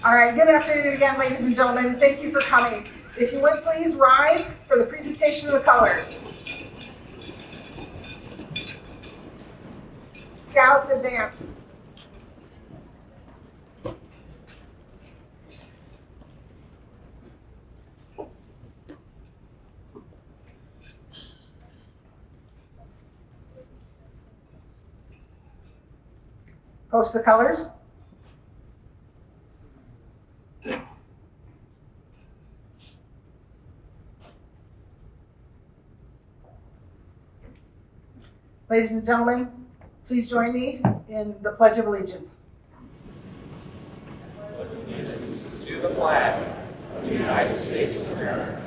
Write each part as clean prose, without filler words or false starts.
All right, good afternoon again, ladies and gentlemen. Thank you for coming. If you would please rise for the presentation of the colors. Scouts advance. Post the colors. Ladies and gentlemen, please join me in the Pledge of Allegiance. Pledge allegiance to the flag of the United States of America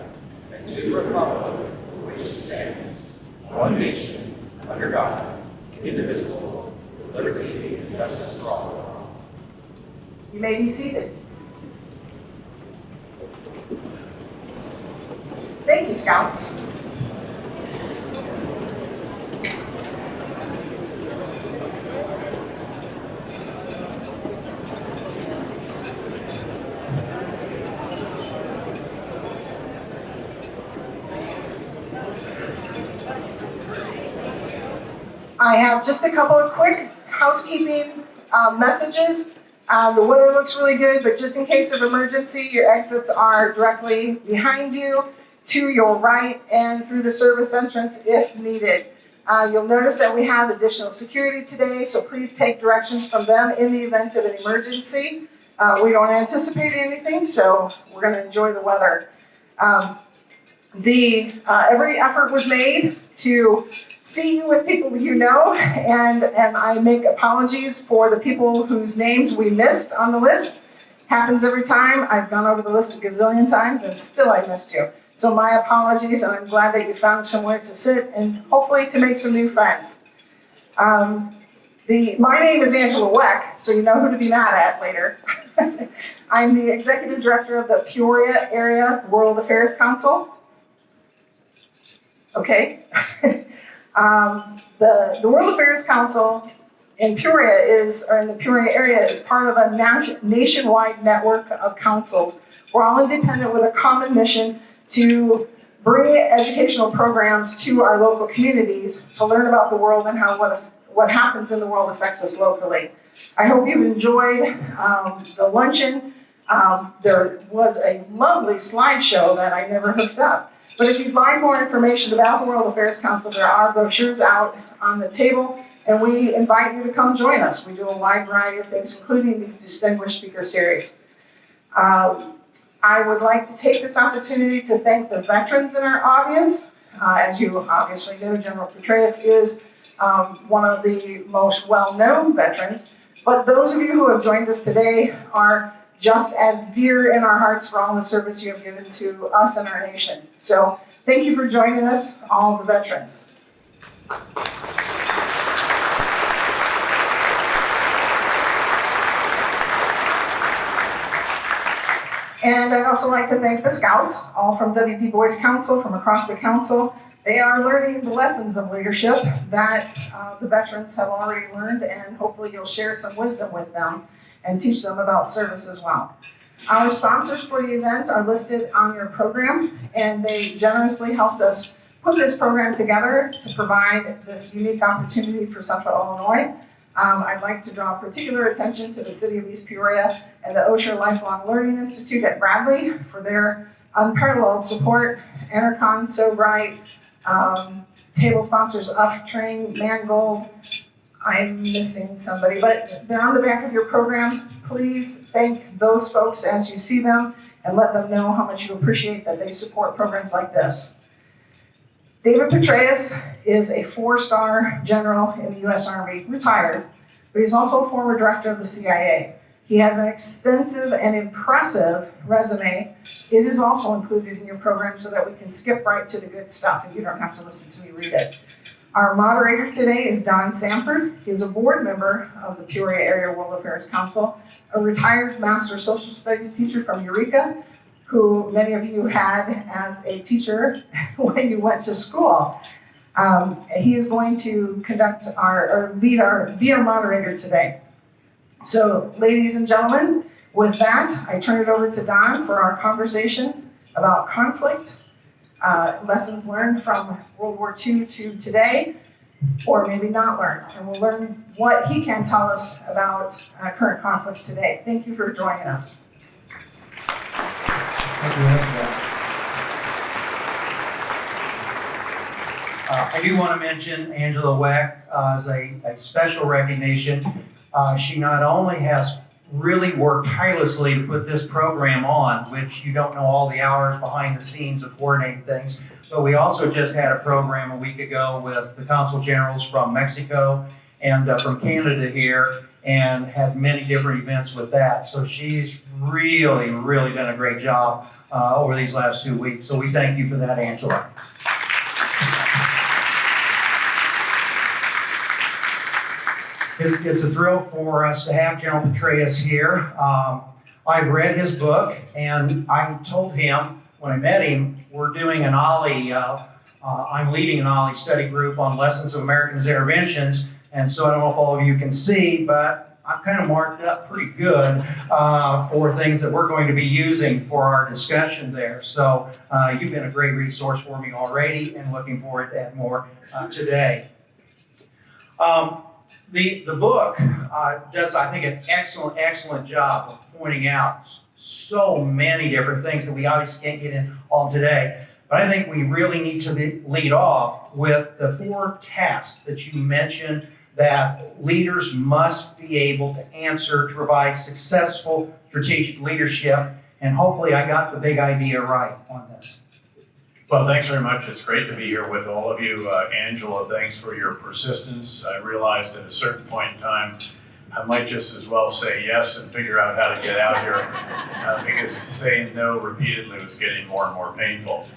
and to the republic for which it stands, one nation, under God, indivisible, with liberty and justice for all. You may be seated. Thank you, Scouts. I have just a couple of quick housekeeping messages. The weather looks really good, but just in case of emergency, your exits are directly behind you, to your right, and through the service entrance if needed. You'll notice that we have additional security today, so please take directions from them in the event of an emergency. We don't anticipate anything, so we're going to enjoy the weather. Every effort was made to see you with people you know, and I make apologies for the people whose names we missed on the list. Happens every time. I've gone over the list a gazillion times and still I missed you. So my apologies, and I'm glad that you found somewhere to sit and hopefully to make some new friends. My name is Angela Weck, so you know who to be mad at later. I'm the Executive Director of the Peoria Area World Affairs Council. Okay. The World Affairs Council in Peoria in the Peoria area is part of a nationwide network of councils. We're all independent with a common mission to bring educational programs to our local communities to learn about the world and how what happens in the world affects us locally. I hope you've enjoyed the luncheon. There was a lovely slideshow that I never hooked up. But if you'd like more information about the World Affairs Council, there are brochures out on the table, and we invite you to come join us. We do a wide variety of things, including these distinguished speaker series. I would like to take this opportunity to thank the veterans in our audience. As you obviously know, General Petraeus is one of the most well-known veterans, but those of you who have joined us today are just as dear in our hearts for all the service you have given to us and our nation. So thank you for joining us, all the veterans. And I'd also like to thank the Scouts, all from W.D. Boys Council, from across the council. They are learning the lessons of leadership that the veterans have already learned, and hopefully you'll share some wisdom with them and teach them about service as well. Our sponsors for the event are listed on your program, and they generously helped us put this program together to provide this unique opportunity for Central Illinois. I'd like to draw particular attention to the City of East Peoria and the Osher Lifelong Learning Institute at Bradley for their unparalleled support. Enercon, So Bright, table sponsors Train, Mangold. I'm missing somebody, but they're on the back of your program. Please thank those folks as you see them and let them know how much you appreciate that they support programs like this. David Petraeus is a 4-star general in the U.S. Army, retired, but he's also a former director of the CIA. He has an extensive and impressive resume. It is also included in your program so that we can skip right to the good stuff and you don't have to listen to me read it. Our moderator today is Don Sanford. He is a board member of the Peoria Area World Affairs Council, a retired Master Social Studies teacher from Eureka, who many of you had as a teacher when you went to school. He is going to be our moderator today. So, ladies and gentlemen, With that, I turn it over to Don for our conversation about conflict, lessons learned from World War II to today, or maybe not learned. And we'll learn what he can tell us about current conflicts today. Thank you for joining us. Thank you, Angela. I do want to mention Angela Weck as a special recognition. She not only has really worked tirelessly to put this program on, which you don't know all the hours behind the scenes of coordinating things, but we also just had a program a week ago with the consul generals from Mexico and from Canada here, and had many different events with that. So she's really done a great job over these last 2 weeks. So we thank you for that, Angela. It's a thrill for us to have General Petraeus here. I've read his book, and I told him when I met him, we're doing an OLLI, I'm leading an OLLI study group on lessons of Americans' interventions, and so I don't know if all of you can see, but I've kind of marked up pretty good for things that we're going to be using for our discussion there. So you've been a great resource for me already, and looking forward to add more today. The book does, I think, an excellent job of pointing out so many different things that we obviously can't get in all today. But I think we really need to lead off with the 4 tasks that you mentioned that leaders must be able to answer to provide successful strategic leadership. And hopefully I got the big idea right on this. Well, thanks very much. It's great to be here with all of you. Angela, thanks for your persistence. I realized at a certain point in time, I might just as well say yes and figure out how to get out here because saying no repeatedly was getting more and more painful.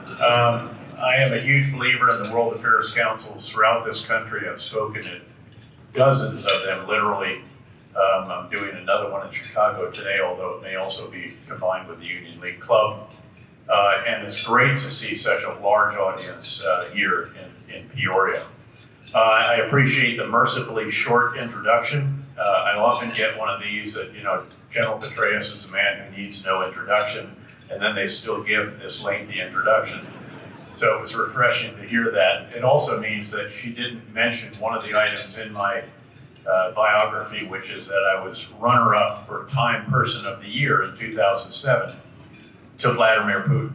I am a huge believer in the World Affairs Councils throughout this country. I've spoken at dozens of them, literally. I'm doing another one in Chicago today, although it may also be combined with the Union League Club. And it's great to see such a large audience here in Peoria. I appreciate the mercifully short introduction. I often get one of these that, General Petraeus is a man who needs no introduction, and then they still give this lengthy introduction. So it was refreshing to hear that. It also means that she didn't mention one of the items in my biography, which is that I was runner-up for Time Person of the Year in 2007 to Vladimir Putin.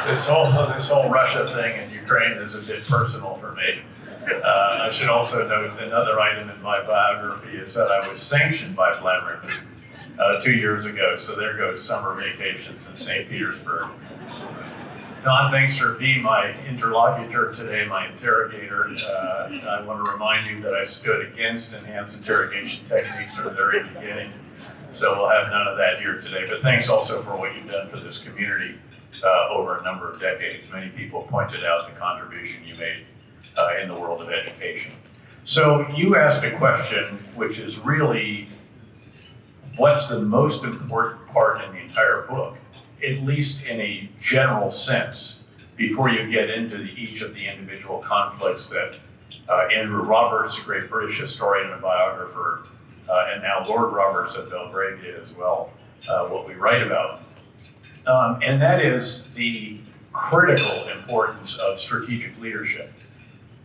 This whole Russia thing in Ukraine is a bit personal for me. I should also note another item in my biography is that I was sanctioned by Vladimir Putin 2 years ago. So there goes summer vacations in St. Petersburg. Don, thanks for being my interlocutor today, my interrogator. I want to remind you that I stood against enhanced interrogation techniques from the very beginning. So we'll have none of that here today. But thanks also for what you've done for this community over a number of decades. Many people pointed out the contribution you made in the world of education. So you asked a question, which is really, what's the most important part in the entire book? At least in a general sense, before you get into each of the individual conflicts that Andrew Roberts, a great British historian and biographer, and now Lord Roberts of Belgravia as well, what we write about. And that is the critical importance of strategic leadership.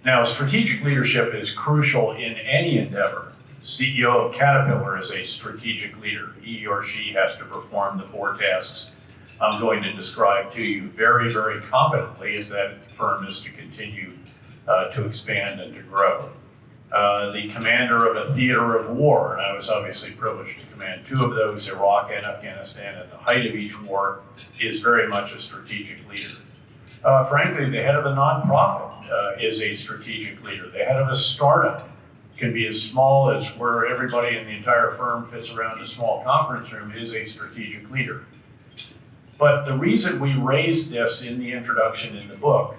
Now, strategic leadership is crucial in any endeavor. CEO of Caterpillar is a strategic leader. He or she has to perform the 4 tasks I'm going to describe to you very competently as that firm is to continue to expand and to grow. The commander of a theater of war, and I was obviously privileged to command 2 of those, Iraq and Afghanistan, at the height of each war, is very much a strategic leader. Frankly, the head of a nonprofit is a strategic leader. The head of a startup can be as small as where everybody in the entire firm fits around a small conference room, is a strategic leader. But the reason we raised this in the introduction in the book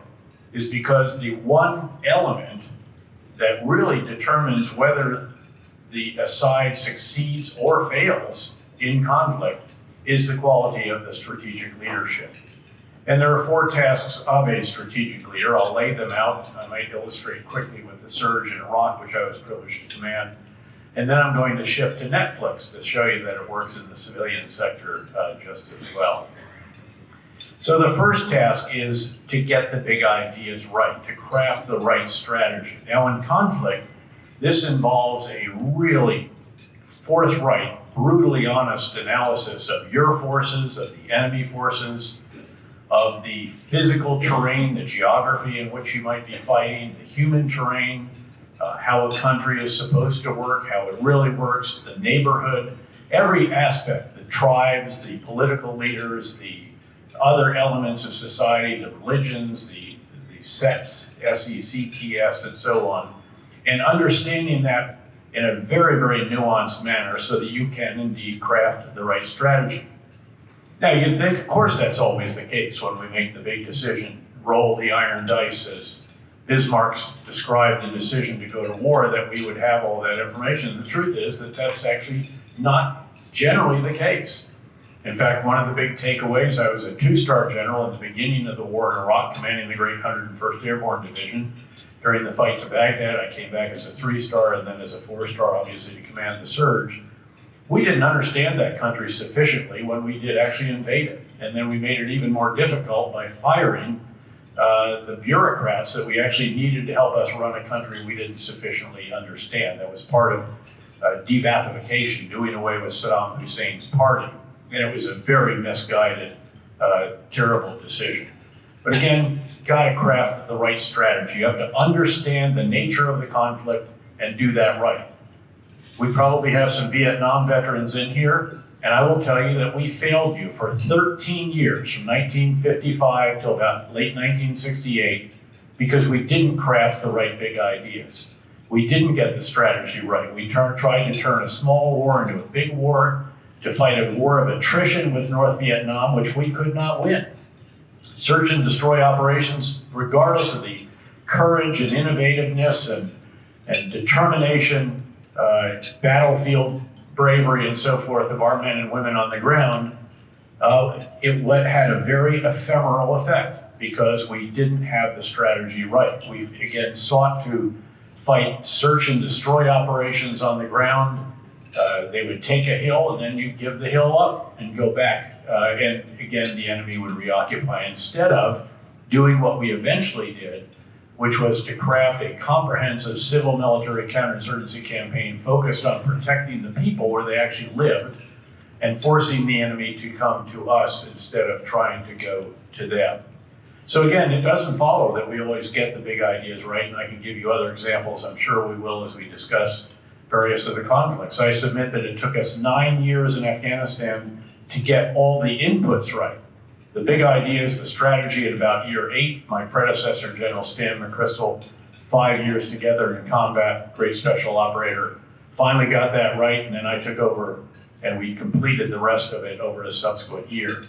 is because the one element that really determines whether the side succeeds or fails in conflict is the quality of the strategic leadership. And there are 4 tasks of a strategic leader. I'll lay them out. I might illustrate quickly with the surge in Iraq, which I was privileged to command. And then I'm going to shift to Netflix to show you that it works in the civilian sector just as well. So the first task is to get the big ideas right, to craft the right strategy. Now in conflict, this involves a really forthright, brutally honest analysis of your forces, of the enemy forces, of the physical terrain, the geography in which you might be fighting, the human terrain, how a country is supposed to work, how it really works, the neighborhood, every aspect, the tribes, the political leaders, the other elements of society, the religions, the sects, S-E-C-T-S, and so on, and understanding that in a very, very nuanced manner so that you can indeed craft the right strategy. Now you'd think, of course, that's always the case when we make the big decision, roll the iron dice, as Bismarck's described the decision to go to war, that we would have all that information. The truth is that that's actually not generally the case. In fact, one of the big takeaways, I was a 2-star general at the beginning of the war in Iraq, commanding the great 101st Airborne Division. During the fight to Baghdad, I came back as a 3-star and then as a 4-star, obviously, to command the surge. We didn't understand that country sufficiently when we did actually invade it. And then we made it even more difficult by firing the bureaucrats that we actually needed to help us run a country we didn't sufficiently understand. That was part of de-Baathification, doing away with Saddam Hussein's party. And it was a very misguided, terrible decision. But again, gotta craft the right strategy. You have to understand the nature of the conflict and do that right. We probably have some Vietnam veterans in here, and I will tell you that we failed you for 13 years, from 1955 till about late 1968, because we didn't craft the right big ideas. We didn't get the strategy right. We tried to turn a small war into a big war, to fight a war of attrition with North Vietnam, which we could not win. Search and destroy operations, regardless of the courage and innovativeness and determination, battlefield bravery and so forth of our men and women on the ground, it had a very ephemeral effect because we didn't have the strategy right. We've again sought to fight search and destroy operations on the ground. They would take a hill and then you'd give the hill up and go back. And again, the enemy would reoccupy instead of doing what we eventually did, which was to craft a comprehensive civil military counterinsurgency campaign focused on protecting the people where they actually lived and forcing the enemy to come to us instead of trying to go to them. So again, it doesn't follow that we always get the big ideas right, and I can give you other examples, I'm sure we will, as we discuss various of the conflicts. I submit that it took us 9 years in Afghanistan to get all the inputs right. The big ideas, the strategy at about year 8, my predecessor, General Stan McChrystal, 5 years together in combat, great special operator, finally got that right, and then I took over and we completed the rest of it over a subsequent year.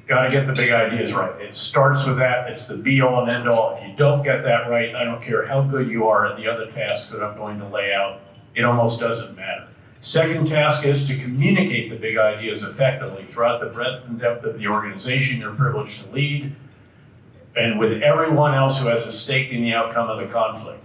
Got to get the big ideas right. It starts with that. It's the be-all and end-all. If you don't get that right, I don't care how good you are at the other tasks that I'm going to lay out, it almost doesn't matter. Second task is to communicate the big ideas effectively throughout the breadth and depth of the organization you're privileged to lead, and with everyone else who has a stake in the outcome of the conflict.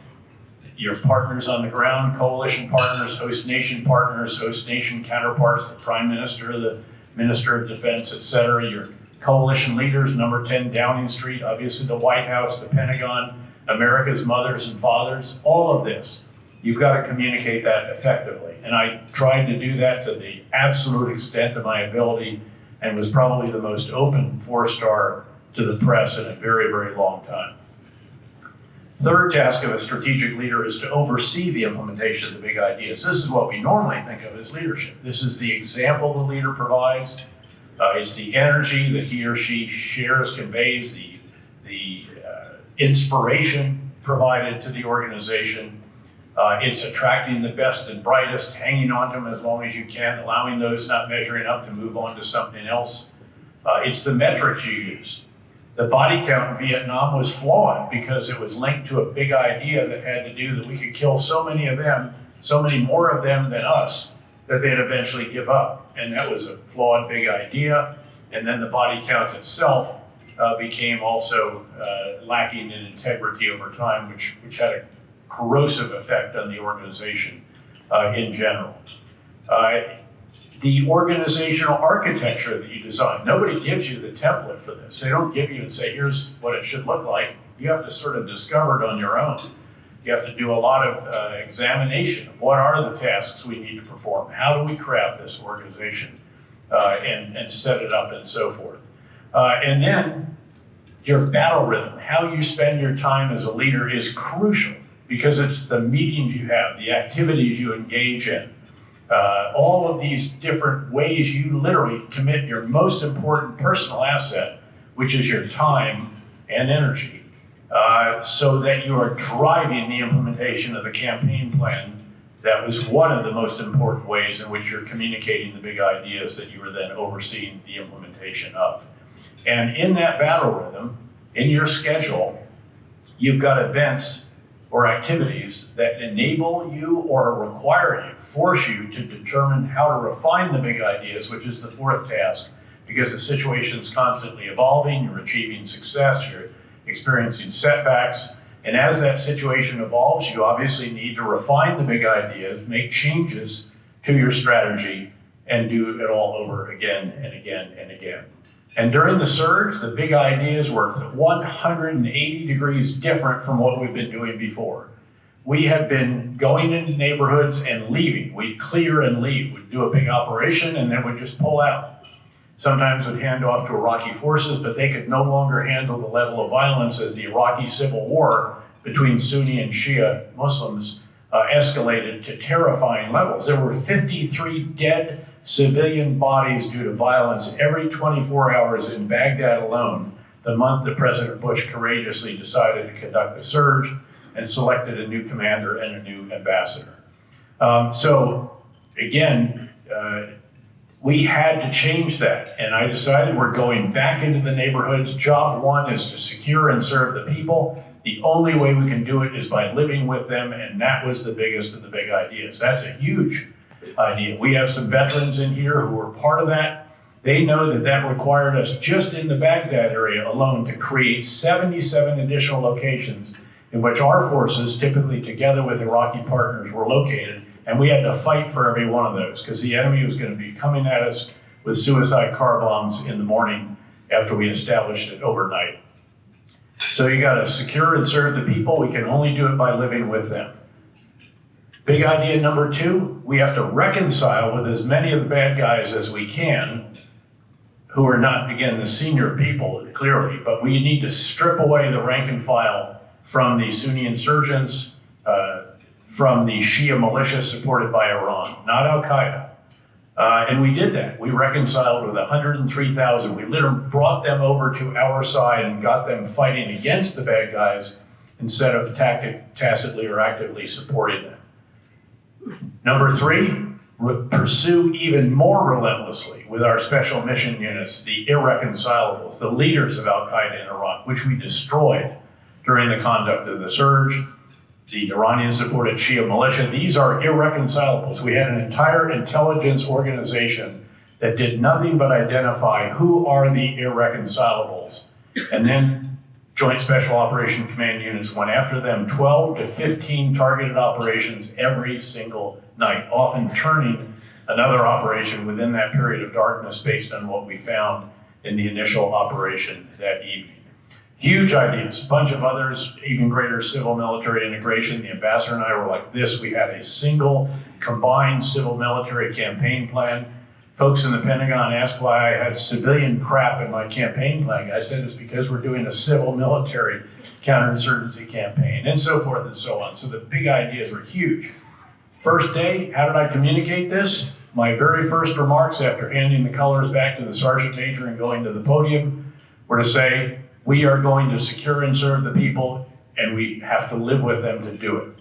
Your partners on the ground, coalition partners, host nation counterparts, the Prime Minister, the Minister of Defense, etc., your coalition leaders, number 10 Downing Street, obviously the White House, the Pentagon, America's mothers and fathers, all of this. You've got to communicate that effectively. And I tried to do that to the absolute extent of my ability and was probably the most open 4-star to the press in a very, very long time. Third task of a strategic leader is to oversee the implementation of the big ideas. This is what we normally think of as leadership. This is the example the leader provides. It's the energy that he or she shares, conveys, the inspiration provided to the organization. It's attracting the best and brightest, hanging on to them as long as you can, allowing those not measuring up to move on to something else. It's the metrics you use. The body count in Vietnam was flawed because it was linked to a big idea that had to do that we could kill so many of them, so many more of them than us, that they'd eventually give up. And that was a flawed big idea. And then the body count itself became also lacking in integrity over time, which had a corrosive effect on the organization in general. The organizational architecture that you design, nobody gives you the template for this. They don't give you and say, here's what it should look like. You have to sort of discover it on your own. You have to do a lot of examination of what are the tasks we need to perform. How do we craft this organization and set it up and so forth. And then your battle rhythm, how you spend your time as a leader is crucial because it's the meetings you have, the activities you engage in, all of these different ways you literally commit your most important personal asset, which is your time and energy, so that you are driving the implementation of the campaign plan. That was one of the most important ways in which you're communicating the big ideas that you are then overseeing the implementation of. And in that battle rhythm, in your schedule, you've got events or activities that enable you or require you, force you to determine how to refine the big ideas, which is the fourth task, because the situation's constantly evolving, you're achieving success, you're experiencing setbacks, and as that situation evolves, you obviously need to refine the big ideas, make changes to your strategy, and do it all over again and again and again. And during the surge, the big ideas were 180 degrees different from what we've been doing before. We have been going into neighborhoods and leaving. We'd clear and leave. We'd do a big operation and then we'd just pull out. Sometimes we'd hand off to Iraqi forces, but they could no longer handle the level of violence as the Iraqi civil war between Sunni and Shia Muslims escalated to terrifying levels. There were 53 dead civilian bodies due to violence every 24 hours in Baghdad alone, the month that President Bush courageously decided to conduct a surge and selected a new commander and a new ambassador. So again, we had to change that, and I decided we're going back into the neighborhoods. Job one is to secure and serve the people. The only way we can do it is by living with them, and that was the biggest of the big ideas. That's a huge idea. We have some veterans in here who were part of that. They know that that required us just in the Baghdad area alone to create 77 additional locations in which our forces, typically together with Iraqi partners, were located. And we had to fight for every one of those because the enemy was going to be coming at us with suicide car bombs in the morning after we established it overnight. So you got to secure and serve the people. We can only do it by living with them. Big idea number two, we have to reconcile with as many of the bad guys as we can, who are not, again, the senior people, clearly, but we need to strip away the rank and file from the Sunni insurgents, from the Shia militia supported by Iran, not Al-Qaeda. And we did that. We reconciled with 103,000. We literally brought them over to our side and got them fighting against the bad guys instead of tacitly or actively supporting them. Number three, pursue even more relentlessly with our special mission units, the irreconcilables, the leaders of Al-Qaeda in Iraq, which we destroyed during the conduct of the surge. The Iranian-supported Shia militia, these are irreconcilables. We had an entire intelligence organization that did nothing but identify who are the irreconcilables. And then Joint Special Operation Command units went after them, 12 to 15 targeted operations every single night, often turning another operation within that period of darkness based on what we found in the initial operation that evening. Huge ideas, a bunch of others, even greater civil-military integration. The ambassador and I were like this. We had a single combined civil-military campaign plan. Folks in the Pentagon asked why I had civilian crap in my campaign plan. I said it's because we're doing a civil-military counterinsurgency campaign, and so forth and so on. So the big ideas were huge. First day, how did I communicate this? My very first remarks after handing the colors back to the sergeant major and going to the podium were to say, we are going to secure and serve the people, and we have to live with them to do it.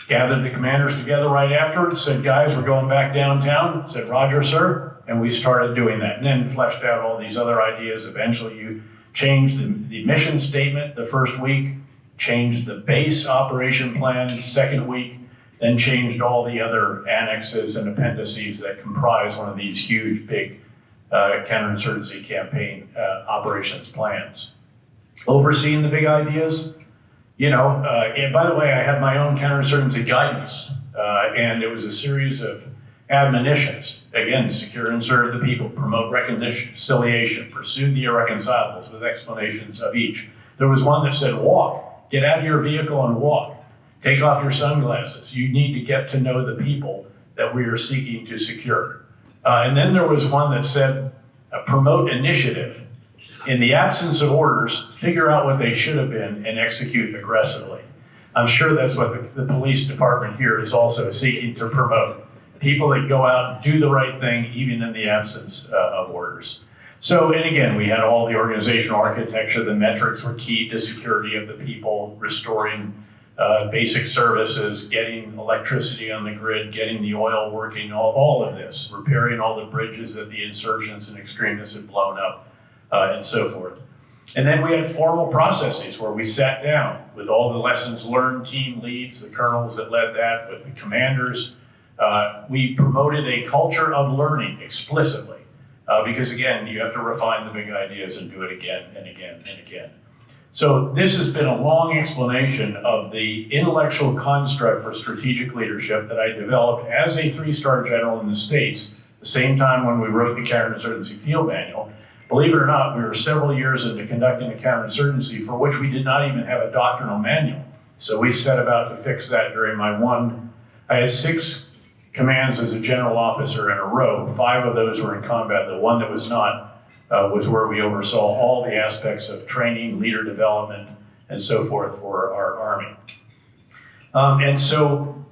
Gathered the commanders together right afterwards, said, guys, we're going back downtown. Said, Roger, sir. And we started doing that, and then fleshed out all these other ideas. Eventually, you changed the mission statement the first week, changed the base operation plan the second week, then changed all the other annexes and appendices that comprise one of these huge, big counterinsurgency campaign operations plans. Overseeing the big ideas, and by the way, I had my own counterinsurgency guidance And it was a series of admonitions. Again, secure and serve the people, promote reconciliation, pursue the irreconcilables with explanations of each. There was one that said, walk, get out of your vehicle and walk. Take off your sunglasses. You need to get to know the people that we are seeking to secure. And then there was one that said, promote initiative. In the absence of orders, figure out what they should have been and execute aggressively. I'm sure that's what the police department here is also seeking to promote. People that go out and do the right thing, even in the absence of orders. So, and again, we had all the organizational architecture. The metrics were key to security of the people, restoring basic services, getting electricity on the grid, getting the oil working, all of this, repairing all the bridges that the insurgents and extremists had blown up, and so forth. And then we had formal processes where we sat down with all the lessons learned team leads, the colonels that led that, with the commanders. We promoted a culture of learning explicitly, because again, you have to refine the big ideas and do it again and again and again. So this has been a long explanation of the intellectual construct for strategic leadership that I developed as a 3-star general in the States, the same time when we wrote the Counterinsurgency Field Manual. Believe it or not, we were several years into conducting a counterinsurgency for which we did not even have a doctrinal manual. So we set about to fix that during I had 6 commands as a general officer in a row. 5 of those were in combat. The one that was not was where we oversaw all the aspects of training, leader development, and so forth for our Army. And so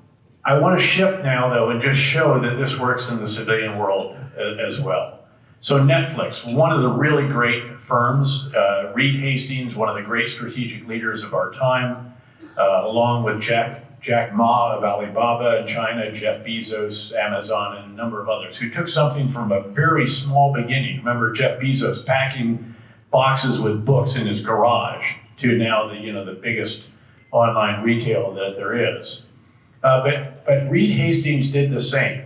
I want to shift now, though, and just show that this works in the civilian world as well. So Netflix, one of the really great firms, Reed Hastings, one of the great strategic leaders of our time, along with Jack Ma of Alibaba in China, Jeff Bezos, Amazon, and a number of others, who took something from a very small beginning. Remember Jeff Bezos packing boxes with books in his garage to now the biggest online retail that there is. But Reed Hastings did the same.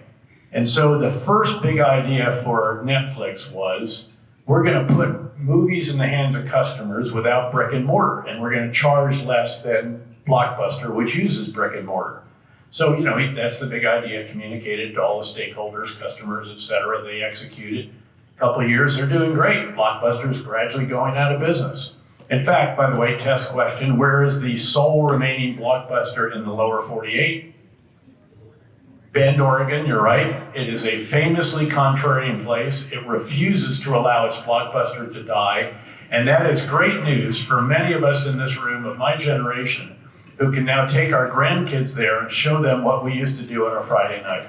And so the first big idea for Netflix was, we're going to put movies in the hands of customers without brick and mortar, and we're going to charge less than Blockbuster, which uses brick and mortar. So, that's the big idea, communicated to all the stakeholders, customers, et cetera. They executed. A couple of years, they're doing great. Blockbuster's gradually going out of business. In fact, by the way, test question, where is the sole remaining Blockbuster in the lower 48? Bend, Oregon, you're right. It is a famously contrarian place. It refuses to allow its Blockbuster to die. And that is great news for many of us in this room of my generation, who can now take our grandkids there and show them what we used to do on a Friday night.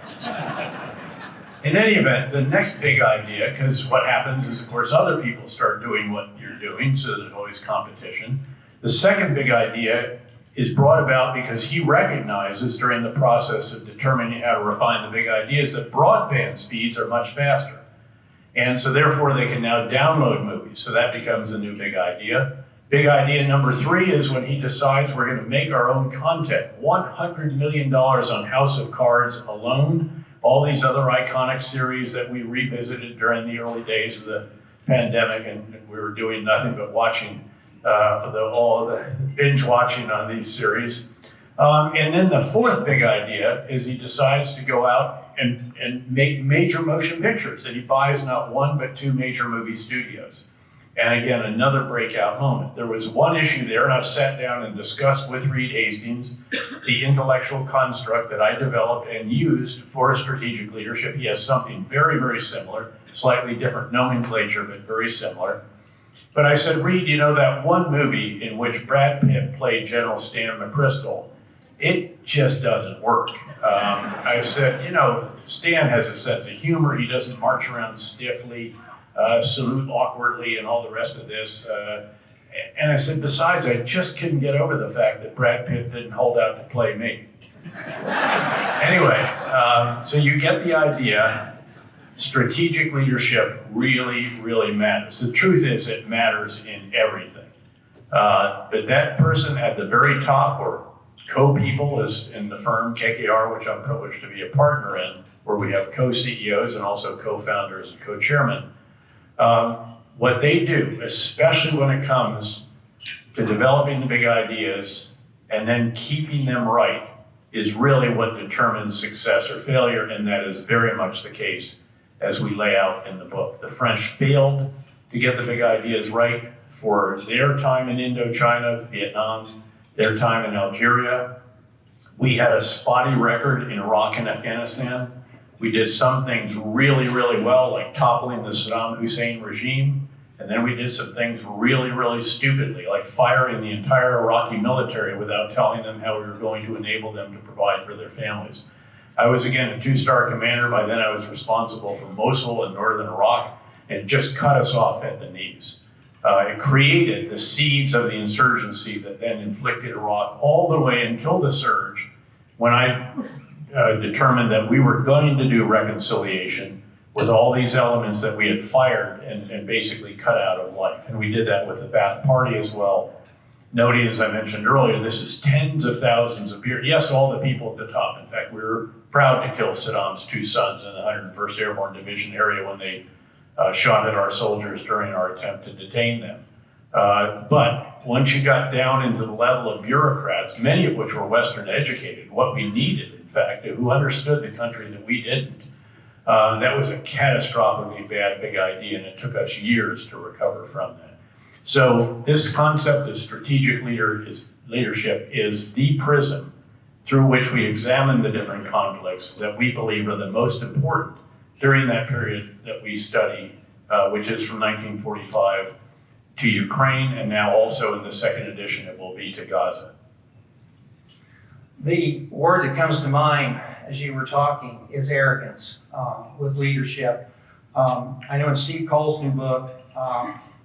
In any event, the next big idea, because what happens is, of course, other people start doing what you're doing, so there's always competition. The second big idea is brought about because he recognizes during the process of determining how to refine the big ideas that broadband speeds are much faster. And so therefore they can now download movies. So that becomes the new big idea. Big idea number 3 is when he decides we're going to make our own content. $100 million on House of Cards alone. All these other iconic series that we revisited during the early days of the pandemic, and we were doing nothing but watching all of the binge watching on these series. And then the fourth big idea is he decides to go out and make major motion pictures. And he buys not 1, but 2 major movie studios. And again, another breakout moment. There was one issue there, and I've sat down and discussed with Reed Hastings the intellectual construct that I developed and used for strategic leadership. He has something very, very similar, slightly different nomenclature, but very similar. But I said, Reed, that one movie in which Brad Pitt played General Stan McChrystal, it just doesn't work. I said, Stan has a sense of humor. He doesn't march around stiffly, salute awkwardly, and all the rest of this. And I said, besides, I just couldn't get over the fact that Brad Pitt didn't hold out to play me. Anyway, so you get the idea. Strategic leadership really, really matters. The truth is, it matters in everything. But that person at the very top, or co-people, is in the firm KKR, which I'm privileged to be a partner in, where we have co-CEOs and also co-founders and co-chairmen. What they do, especially when it comes to developing the big ideas and then keeping them right, is really what determines success or failure, and that is very much the case as we lay out in the book. The French failed to get the big ideas right for their time in Indochina, Vietnam, their time in Algeria. We had a spotty record in Iraq and Afghanistan. We did some things really, really well, like toppling the Saddam Hussein regime. And then we did some things really, really stupidly, like firing the entire Iraqi military without telling them how we were going to enable them to provide for their families. I was, again, a 2-star commander. By then I was responsible for Mosul in northern Iraq, and it just cut us off at the knees. It created the seeds of the insurgency that then inflicted Iraq all the way until the surge, when I determined that we were going to do reconciliation with all these elements that we had fired and basically cut out of life. And we did that with the Ba'ath Party as well. Noting, as I mentioned earlier, this is tens of thousands of years. Yes, all the people at the top. In fact, we were proud to kill Saddam's 2 sons in the 101st Airborne Division area when they shot at our soldiers during our attempt to detain them. But once you got down into the level of bureaucrats, many of which were Western educated, what we needed, in fact, who understood the country that we didn't, that was a catastrophically bad big idea, and it took us years to recover from that. So this concept of strategic leadership is the prism through which we examine the different conflicts that we believe are the most important during that period that we study, which is from 1945 to Ukraine, and now also in the second edition it will be to Gaza. The word that comes to mind as you were talking is arrogance with leadership. I know in Steve Cole's new book,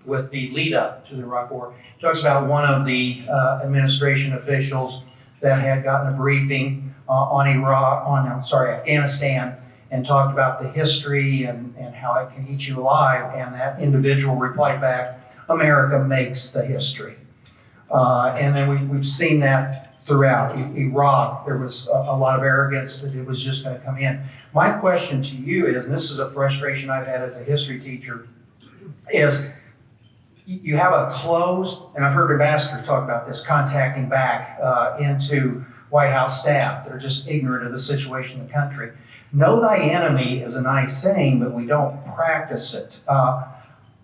with the lead up to the Iraq War, he talks about one of the administration officials that had gotten a briefing on Afghanistan, and talked about the history and how it can eat you alive. And that individual replied back, "America makes the history." And then we've seen that throughout. Iraq, there was a lot of arrogance that it was just going to come in. My question to you is, and this is a frustration I've had as a history teacher, is you have a closed, and I've heard ambassadors talk about this, contacting back into White House staff that are just ignorant of the situation in the country. Know thy enemy is a nice saying, but we don't practice it.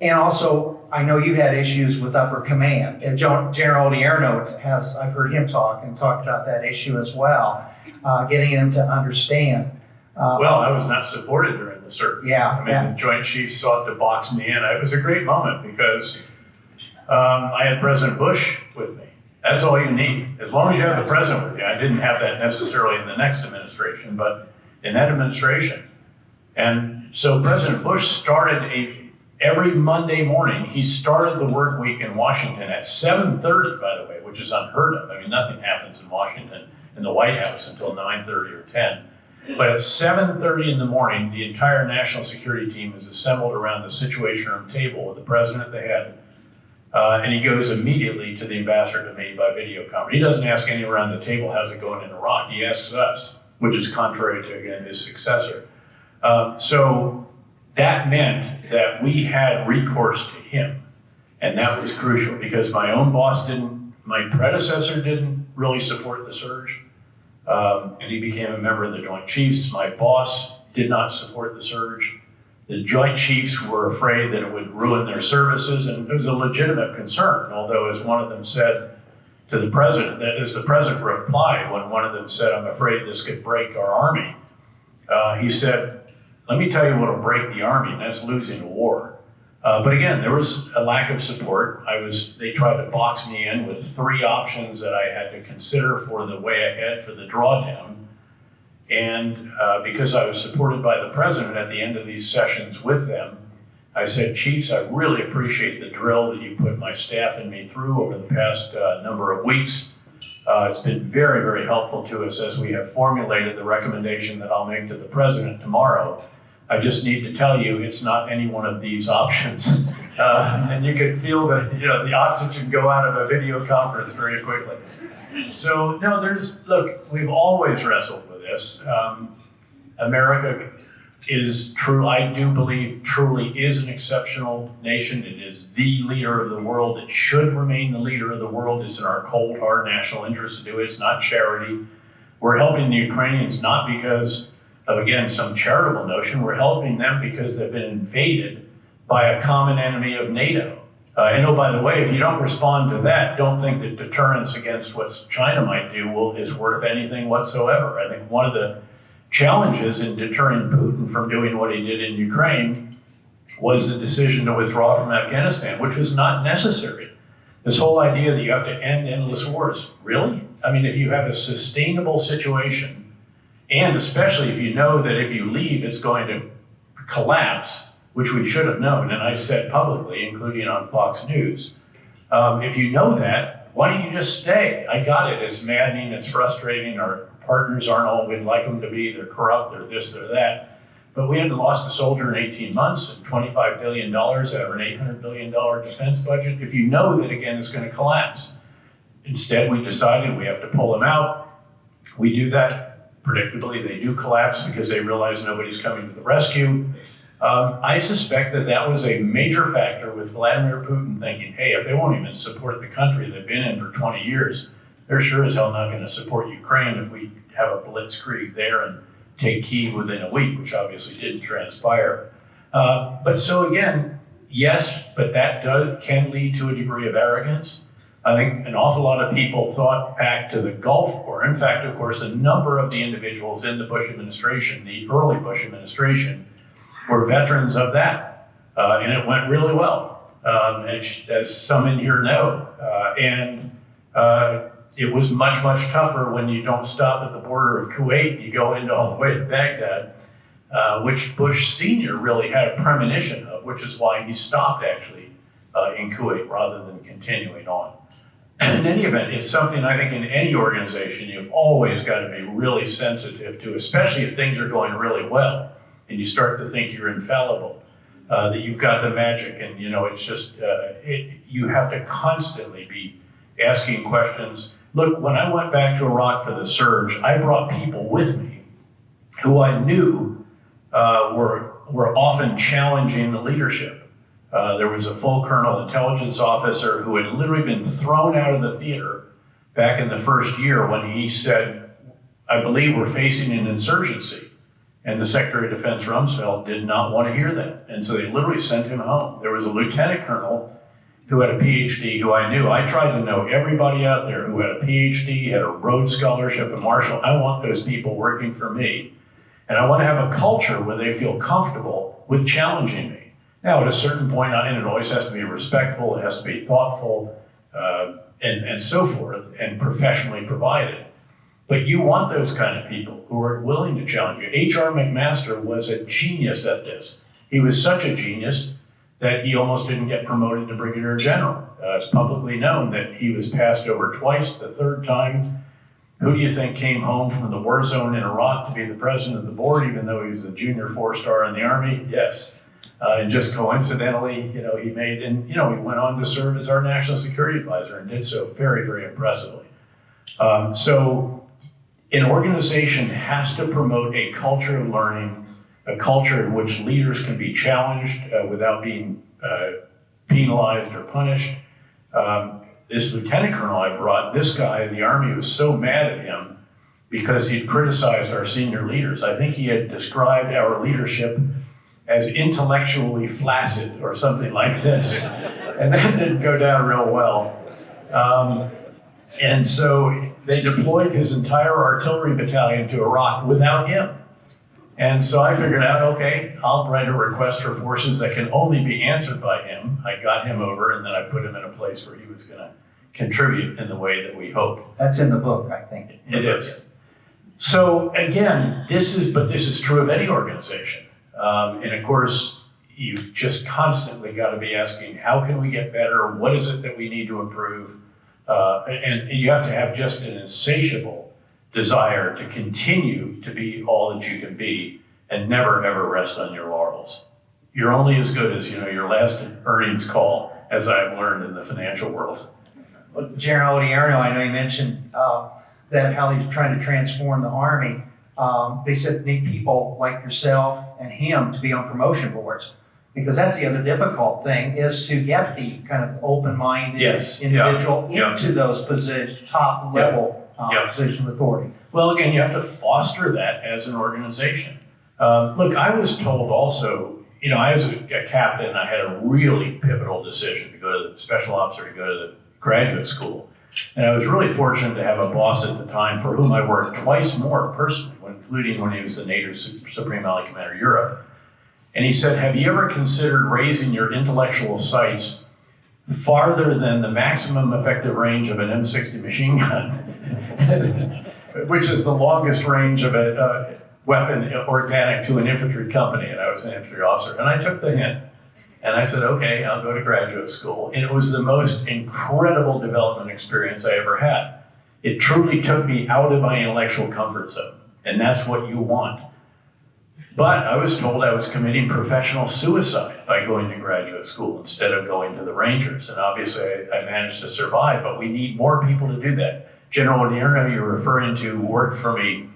And also, I know you had issues with upper command. And General Odierno has, I've heard him talk about that issue as well, getting them to understand. Well, I was not supported during the surge. Yeah. I mean, the Joint Chiefs sought to box me in. It was a great moment because I had President Bush with me. That's all you need. As long as you have the president with you. I didn't have that necessarily in the next administration, but in that administration. And so President Bush started every Monday morning, he started the work week in Washington at 7:30, by the way, which is unheard of. I mean, nothing happens in Washington, in the White House, until 9:30 or 10. But at 7:30 in the morning, the entire national security team is assembled around the Situation Room table with the president at the head. And he goes immediately to the ambassador to me by video conference. He doesn't ask anyone around the table, how's it going in Iraq? He asks us, which is contrary to, again, his successor. So that meant that we had recourse to him. And that was crucial because my own boss didn't, my predecessor didn't really support the surge. And he became a member of the Joint Chiefs. My boss did not support the surge. The Joint Chiefs were afraid that it would ruin their services, and it was a legitimate concern, although as one of them said to the president, that as the president replied when one of them said, "I'm afraid this could break our army," he said, "Let me tell you what'll break the army, and that's losing a war." But again, there was a lack of support. They tried to box me in with 3 options that I had to consider for the way ahead for the drawdown. And because I was supported by the president at the end of these sessions with them, I said, "Chiefs, I really appreciate the drill that you put my staff and me through over the past number of weeks. It's been very, very helpful to us as we have formulated the recommendation that I'll make to the president tomorrow. I just need to tell you, it's not any one of these options." And you could feel the oxygen go out of a video conference very quickly. So no, look, we've always wrestled with this. America is true, I do believe, truly is an exceptional nation. It is the leader of the world. It should remain the leader of the world. It's in our cold, hard national interest to do it. It's not charity. We're helping the Ukrainians not because of, again, some charitable notion. We're helping them because they've been invaded by a common enemy of NATO. And oh, by the way, if you don't respond to that, don't think that deterrence against what China might do is worth anything whatsoever. I think one of the challenges in deterring Putin from doing what he did in Ukraine was the decision to withdraw from Afghanistan, which was not necessary. This whole idea that you have to end endless wars, really? I mean, if you have a sustainable situation, and especially if you know that if you leave, it's going to collapse, which we should have known, and I said publicly, including on Fox News, if you know that, why don't you just stay? I got it, it's maddening, it's frustrating, our partners aren't all we'd like them to be, they're corrupt, they're this, they're that. But we hadn't lost a soldier in 18 months and $25 billion out of an $800 billion defense budget. If you know that, again, it's going to collapse. Instead, we decided we have to pull them out. We do that. Predictably, they do collapse because they realize nobody's coming to the rescue. I suspect that that was a major factor with Vladimir Putin thinking, hey, if they won't even support the country they've been in for 20 years, they're sure as hell not going to support Ukraine if we have a blitzkrieg there and take Kyiv within a week, which obviously didn't transpire. But so again, yes, but that can lead to a degree of arrogance. I think an awful lot of people thought back to the Gulf War. In fact, of course, a number of the individuals in the Bush administration, the early Bush administration, were veterans of that. And it went really well, as some in here know. It was much, much tougher when you don't stop at the border of Kuwait and you go into all the way to Baghdad, which Bush Sr. really had a premonition of, which is why he stopped actually in Kuwait rather than continuing on. In any event, it's something I think in any organization you've always got to be really sensitive to, especially if things are going really well and you start to think you're infallible, that you've got the magic and, you know, it's just, you have to constantly be asking questions. Look, when I went back to Iraq for the surge, I brought people with me who I knew were often challenging the leadership. There was a full colonel intelligence officer who had literally been thrown out of the theater back in the first year when he said, I believe we're facing an insurgency. And the Secretary of Defense Rumsfeld did not want to hear that. And so they literally sent him home. There was a lieutenant colonel who had a PhD, who I knew. I tried to know everybody out there who had a PhD, had a Rhodes Scholarship, a Marshall. I want those people working for me. And I want to have a culture where they feel comfortable with challenging me. Now, at a certain point, and it always has to be respectful, it has to be thoughtful, and so forth, and professionally provided. But you want those kind of people who are willing to challenge you. H.R. McMaster was a genius at this. He was such a genius that he almost didn't get promoted to brigadier general. It's publicly known that he was passed over twice. The third time, who do you think came home from the war zone in Iraq to be the president of the board, even though he was a junior 4-star in the Army? Yes. And just coincidentally, you know, he went on to serve as our national security advisor and did so very, very impressively. So an organization has to promote a culture of learning, a culture in which leaders can be challenged without being penalized or punished. This lieutenant colonel I brought, this guy in the Army was so mad at him because he'd criticized our senior leaders. I think he had described our leadership as intellectually flaccid or something like this. And that didn't go down real well. And so they deployed his entire artillery battalion to Iraq without him. And so I figured out, okay, I'll write a request for forces that can only be answered by him. I got him over, and then I put him in a place where he was going to contribute in the way that we hoped. That's in the book, I think. It is. So again, this is true of any organization. And of course, you've just constantly got to be asking, how can we get better? What is it that we need to improve? And you have to have just an insatiable desire to continue to be all that you can be and never, ever rest on your laurels. You're only as good as, your last earnings call, as I've learned in the financial world. Well, General Odierno, I know you mentioned that how he's trying to transform the Army. They said they need people like yourself and him to be on promotion boards. Because that's the other difficult thing, is to get the kind of open-minded individual into those top level position of authority. Well, again, you have to foster that as an organization. Look, I was told also, I was a captain, I had a really pivotal decision to go to the special officer, to go to the graduate school. And I was really fortunate to have a boss at the time for whom I worked twice more personally, including when he was the NATO Supreme Allied Commander Europe. And he said, have you ever considered raising your intellectual sights farther than the maximum effective range of an M60 machine gun, which is the longest range of a weapon organic to an infantry company? And I was an infantry officer. And I took the hint. And I said, okay, I'll go to graduate school. And it was the most incredible development experience I ever had. It truly took me out of my intellectual comfort zone. And that's what you want. But I was told I was committing professional suicide by going to graduate school instead of going to the Rangers. And obviously I managed to survive, but we need more people to do that. General Nierno, you're referring to, worked for me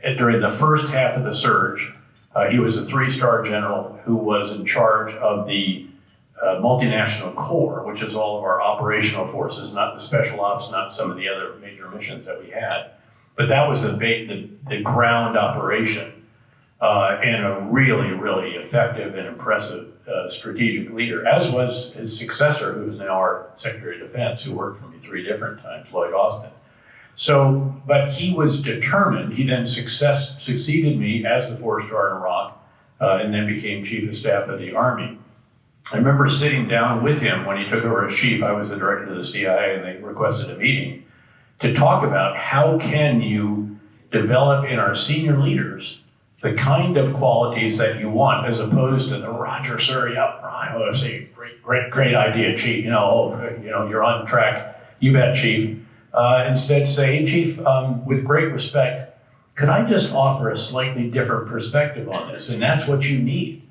during the first half of the surge. He was a 3-star general who was in charge of the multinational corps, which is all of our operational forces, not the special ops, not some of the other major missions that we had. But that was the ground operation, and a really, really effective and impressive strategic leader, as was his successor, who is now our Secretary of Defense, who worked for me 3 different times, Lloyd Austin. So, but he was determined. He then succeeded me as the 4-star in Iraq, and then became Chief of Staff of the Army. I remember sitting down with him when he took over as chief. I was the director of the CIA, and they requested a meeting to talk about how can you develop in our senior leaders the kind of qualities that you want, as opposed to the Roger, sir, yeah, I want to say, great idea, chief. You're on track. You bet, chief. Instead say, hey, chief, with great respect, could I just offer a slightly different perspective on this? And that's what you need.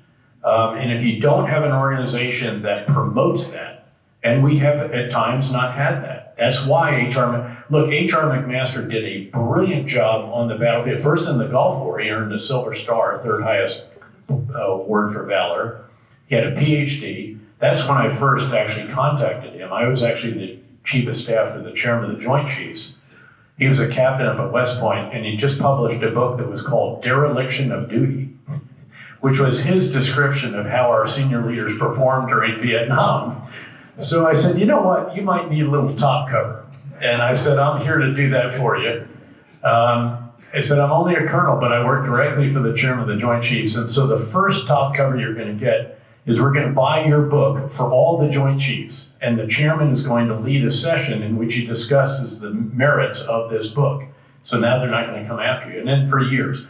And if you don't have an organization that promotes that, and we have at times not had that, that's why H.R. McMaster did a brilliant job on the battlefield. First in the Gulf War, he earned a Silver Star, 3rd highest award for valor. He had a PhD. That's when I first actually contacted him. I was actually the Chief of Staff to the Chairman of the Joint Chiefs. He was a captain up at West Point, and he just published a book that was called Dereliction of Duty, which was his description of how our senior leaders performed during Vietnam. So I said, you know what, you might need a little top cover. And I said, I'm here to do that for you. I said, I'm only a colonel, but I work directly for the Chairman of the Joint Chiefs. And so the first top cover you're going to get is we're going to buy your book for all the Joint Chiefs. And the chairman is going to lead a session in which he discusses the merits of this book. So now they're not going to come after you. And then for years,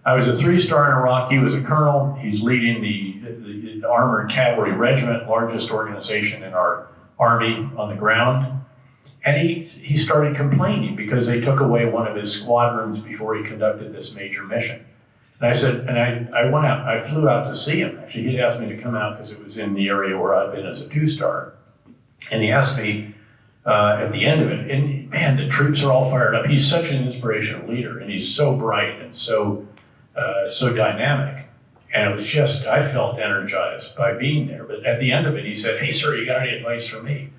I was a 3-star in Iraq. He was a colonel. He's leading the Armored Cavalry Regiment, largest organization in our Army on the ground. And he started complaining because they took away one of his squadrons before he conducted this major mission. And I said, and I went out, I flew out to see him. Actually, he'd asked me to come out because it was in the area where I'd been as a 2-star. And he asked me at the end of it, and man, the troops are all fired up. He's such an inspirational leader, and he's so bright and so dynamic. And it was just, I felt energized by being there. But at the end of it, he said, hey, sir, you got any advice for me?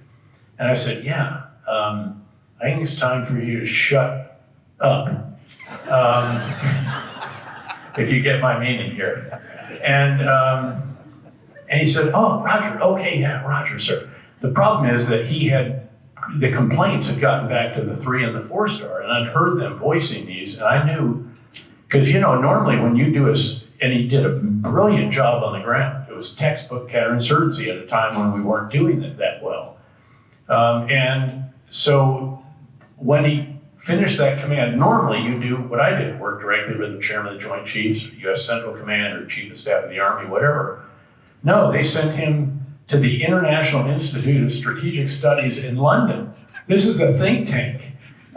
And I said, yeah, I think it's time for you to shut up. If you get my meaning here. And he said, oh, Roger, okay, yeah, Roger, sir. The problem is that the complaints had gotten back to the 3 and the 4-star, and I'd heard them voicing these, and I knew, because normally when you do and he did a brilliant job on the ground. It was textbook counterinsurgency at a time when we weren't doing it that well. And so when he finished that command, normally you do what I did, work directly with the Chairman of the Joint Chiefs, U.S. Central Command, or Chief of Staff of the Army, whatever. No, they sent him to the International Institute of Strategic Studies in London. This is a think tank.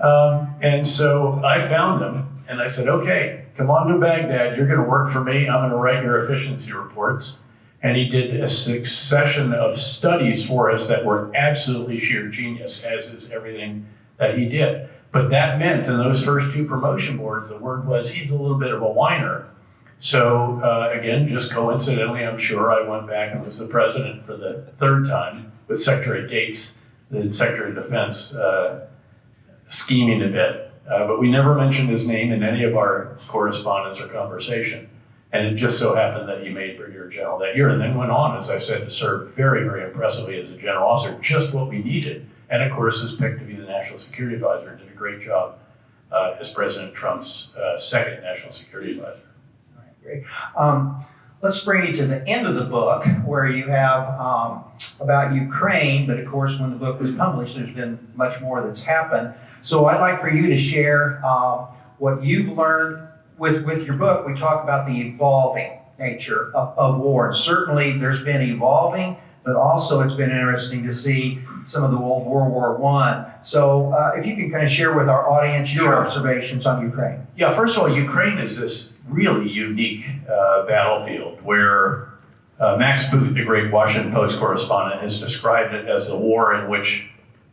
And so I found him, and I said, okay, come on to Baghdad, you're gonna work for me, I'm gonna write your efficiency reports. And he did a succession of studies for us that were absolutely sheer genius, as is everything that he did. But that meant in those first 2 promotion boards, the word was he's a little bit of a whiner. So again, just coincidentally, I'm sure, I went back and was the president for the 3rd time with Secretary Gates, the Secretary of Defense, scheming a bit. but we never mentioned his name in any of our correspondence or conversation. And it just so happened that he made Brigadier General that year, and then went on, as I said, to serve very, very impressively as a general officer, just what we needed. And of course, was picked to be the National Security Advisor and did a great job as President Trump's second National Security Advisor. All right, great. Let's bring you to the end of the book, where you have about Ukraine, but of course, when the book was published, there's been much more that's happened. So I'd like for you to share what you've learned with your book. We talk about the evolving nature of war. And certainly, there's been evolving, but also it's been interesting to see some of the old World War I. So if you can kind of share with our audience your Sure. observations on Ukraine. Yeah, first of all, Ukraine is this really unique battlefield where Max Boot, the great Washington Post correspondent, has described it as the war in which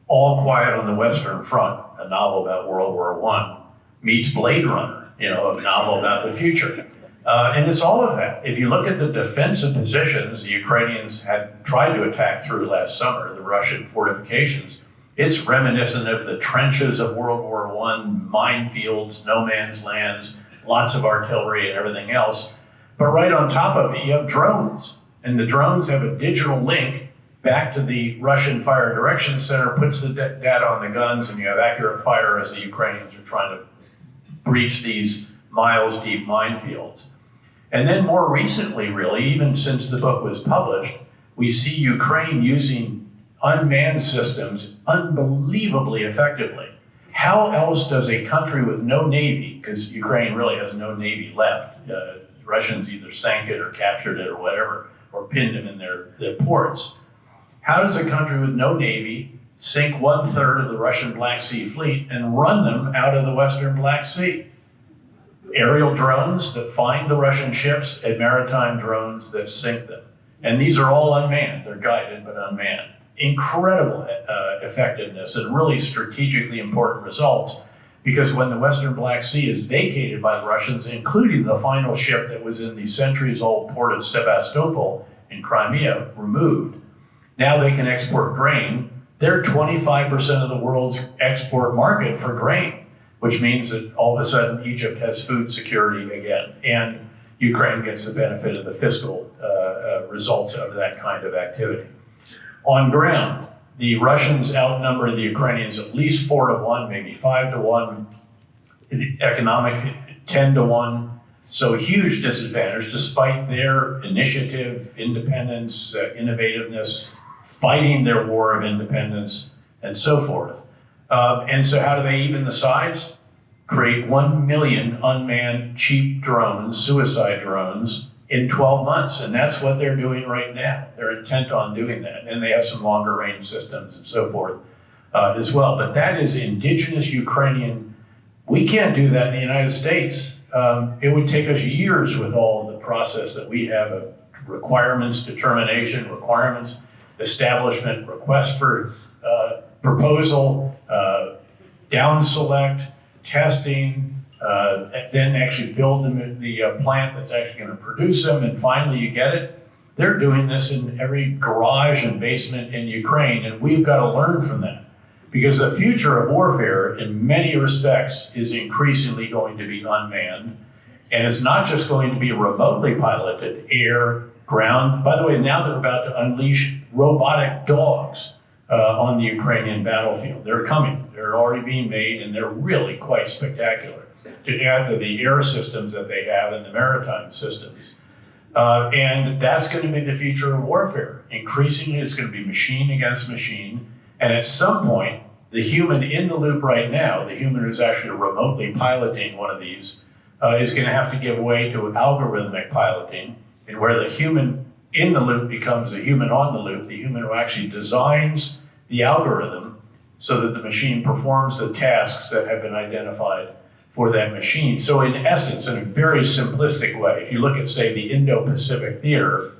All Quiet on the Western Front, a novel about World War I, meets Blade Runner, a novel about the future. And it's all of that. If you look at the defensive positions the Ukrainians had tried to attack through last summer, the Russian fortifications, it's reminiscent of the trenches of World War I, minefields, no man's lands, lots of artillery and everything else. But right on top of it, you have drones. And the drones have a digital link back to the Russian Fire Direction Center, puts the data on the guns, and you have accurate fire as the Ukrainians are trying to breach these miles deep minefields. And then more recently, really, even since the book was published, we see Ukraine using unmanned systems unbelievably effectively. How else does a country with no navy, because Ukraine really has no navy left, Russians either sank it or captured it or whatever, or pinned them in their ports. How does a country with no navy sink 1/3 of the Russian Black Sea fleet and run them out of the Western Black Sea? Aerial drones that find the Russian ships and maritime drones that sink them. And these are all unmanned. They're guided, but unmanned. Incredible effectiveness and really strategically important results, because when the Western Black Sea is vacated by the Russians, including the final ship that was in the centuries-old port of Sevastopol in Crimea, removed, now they can export grain. They're 25% of the world's export market for grain, which means that all of a sudden Egypt has food security again, and Ukraine gets the benefit of the fiscal results of that kind of activity. On ground, the Russians outnumber the Ukrainians at least 4-1, maybe 5-1, economic 10-1, so a huge disadvantage despite their initiative, independence, innovativeness, fighting their war of independence, and so forth. And so how do they even the sides? Create 1 million unmanned cheap drones, suicide drones, in 12 months. And that's what they're doing right now. They're intent on doing that. And they have some longer range systems and so forth as well. But that is indigenous Ukrainian. We can't do that in the United States. It would take us years with all the process that we have of requirements, determination, requirements, establishment, request for proposal, down select, testing, then actually build the plant that's actually going to produce them, and finally you get it. They're doing this in every garage and basement in Ukraine, and we've got to learn from that. Because the future of warfare, in many respects, is increasingly going to be unmanned. And it's not just going to be remotely piloted, air, ground. By the way, now they're about to unleash robotic dogs on the Ukrainian battlefield. They're coming. They're already being made, and they're really quite spectacular to add to the air systems that they have and the maritime systems. And that's going to be the future of warfare. Increasingly, it's going to be machine against machine. And at some point, the human in the loop right now, the human who's actually remotely piloting one of these, is going to have to give way to algorithmic piloting, and where the human in the loop becomes a human on the loop, the human who actually designs the algorithm so that the machine performs the tasks that have been identified for that machine. So in essence, in a very simplistic way, if you look at, say, the Indo-Pacific theater,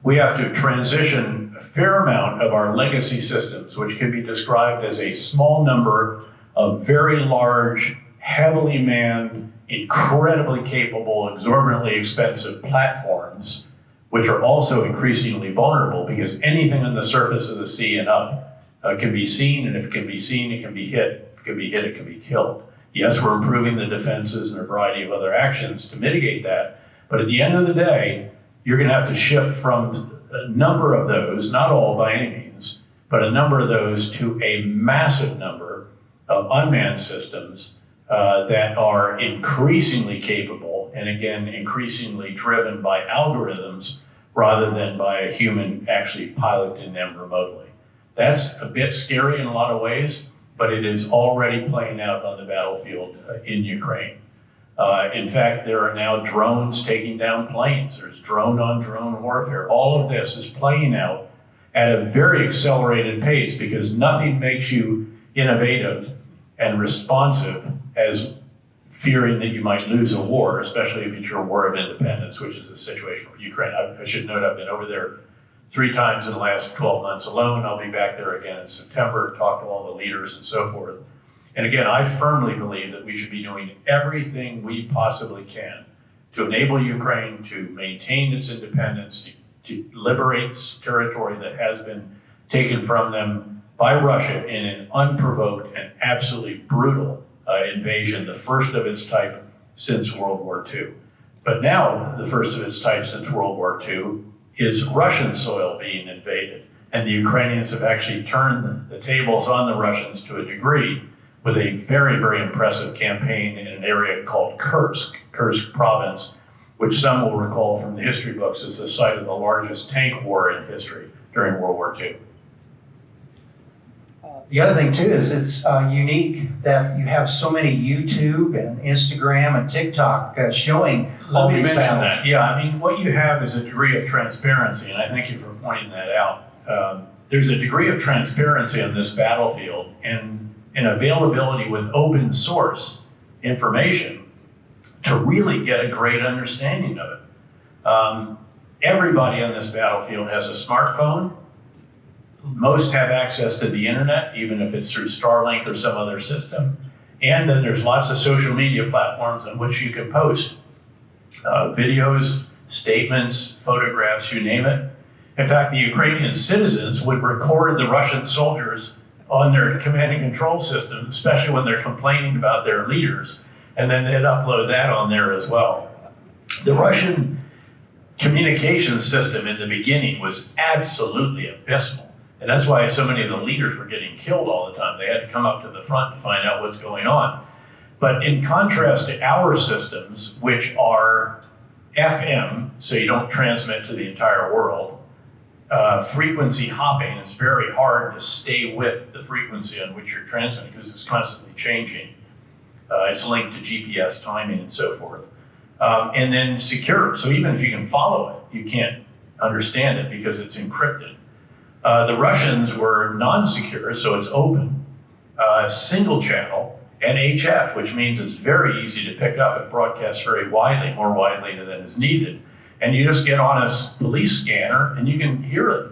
we have to transition a fair amount of our legacy systems, which can be described as a small number of very large, heavily manned, incredibly capable, exorbitantly expensive platforms, which are also increasingly vulnerable because anything on the surface of the sea and up can be seen, and if it can be seen, it can be hit It could be hit, it could be killed. Yes, we're improving the defenses and a variety of other actions to mitigate that, but at the end of the day, you're going to have to shift from a number of those, not all by any means, but a number of those to a massive number of unmanned systems that are increasingly capable and again, increasingly driven by algorithms rather than by a human actually piloting them remotely. That's a bit scary in a lot of ways, but it is already playing out on the battlefield in Ukraine. In fact, there are now drones taking down planes. There's drone-on-drone warfare. All of this is playing out at a very accelerated pace because nothing makes you innovative and responsive as fearing that you might lose a war, especially if it's your war of independence, which is the situation with Ukraine. I should note I've been over there 3 times in the last 12 months alone. I'll be back there again in September, talk to all the leaders and so forth. And again, I firmly believe that we should be doing everything we possibly can to enable Ukraine to maintain its independence, to liberate territory that has been taken from them by Russia in an unprovoked and absolutely brutal invasion, the first of its type since World War II. But now, the first of its type since World War II is Russian soil being invaded. And the Ukrainians have actually turned the tables on the Russians to a degree with a very, very impressive campaign in an area called Kursk province, which some will recall from the history books as the site of the largest tank war in history during World War II. The other thing too is it's unique that you have so many YouTube and Instagram and TikTok showing all Let me these mention battles. that. Yeah, I mean, what you have is a degree of transparency, and I thank you for pointing that out. There's a degree of transparency on this battlefield and an availability with open source information to really get a great understanding of it. Everybody on this battlefield has a smartphone. Most have access to the internet, even if it's through Starlink or some other system. And then there's lots of social media platforms on which you can post videos, statements, photographs, you name it. In fact, the Ukrainian citizens would record the Russian soldiers on their command and control system, especially when they're complaining about their leaders, and then they'd upload that on there as well. The Russian communication system in the beginning was absolutely abysmal. And that's why so many of the leaders were getting killed all the time. They had to come up to the front to find out what's going on. But in contrast to our systems, which are FM, so you don't transmit to the entire world, frequency hopping, it's very hard to stay with the frequency on which you're transmitting because it's constantly changing. It's linked to GPS timing and so forth. And then secure, so even if you can follow it, you can't understand it because it's encrypted. The Russians were non-secure, so it's open, single channel, and HF, which means it's very easy to pick up. It broadcasts very widely, more widely than is needed. And you just get on a police scanner and you can hear it.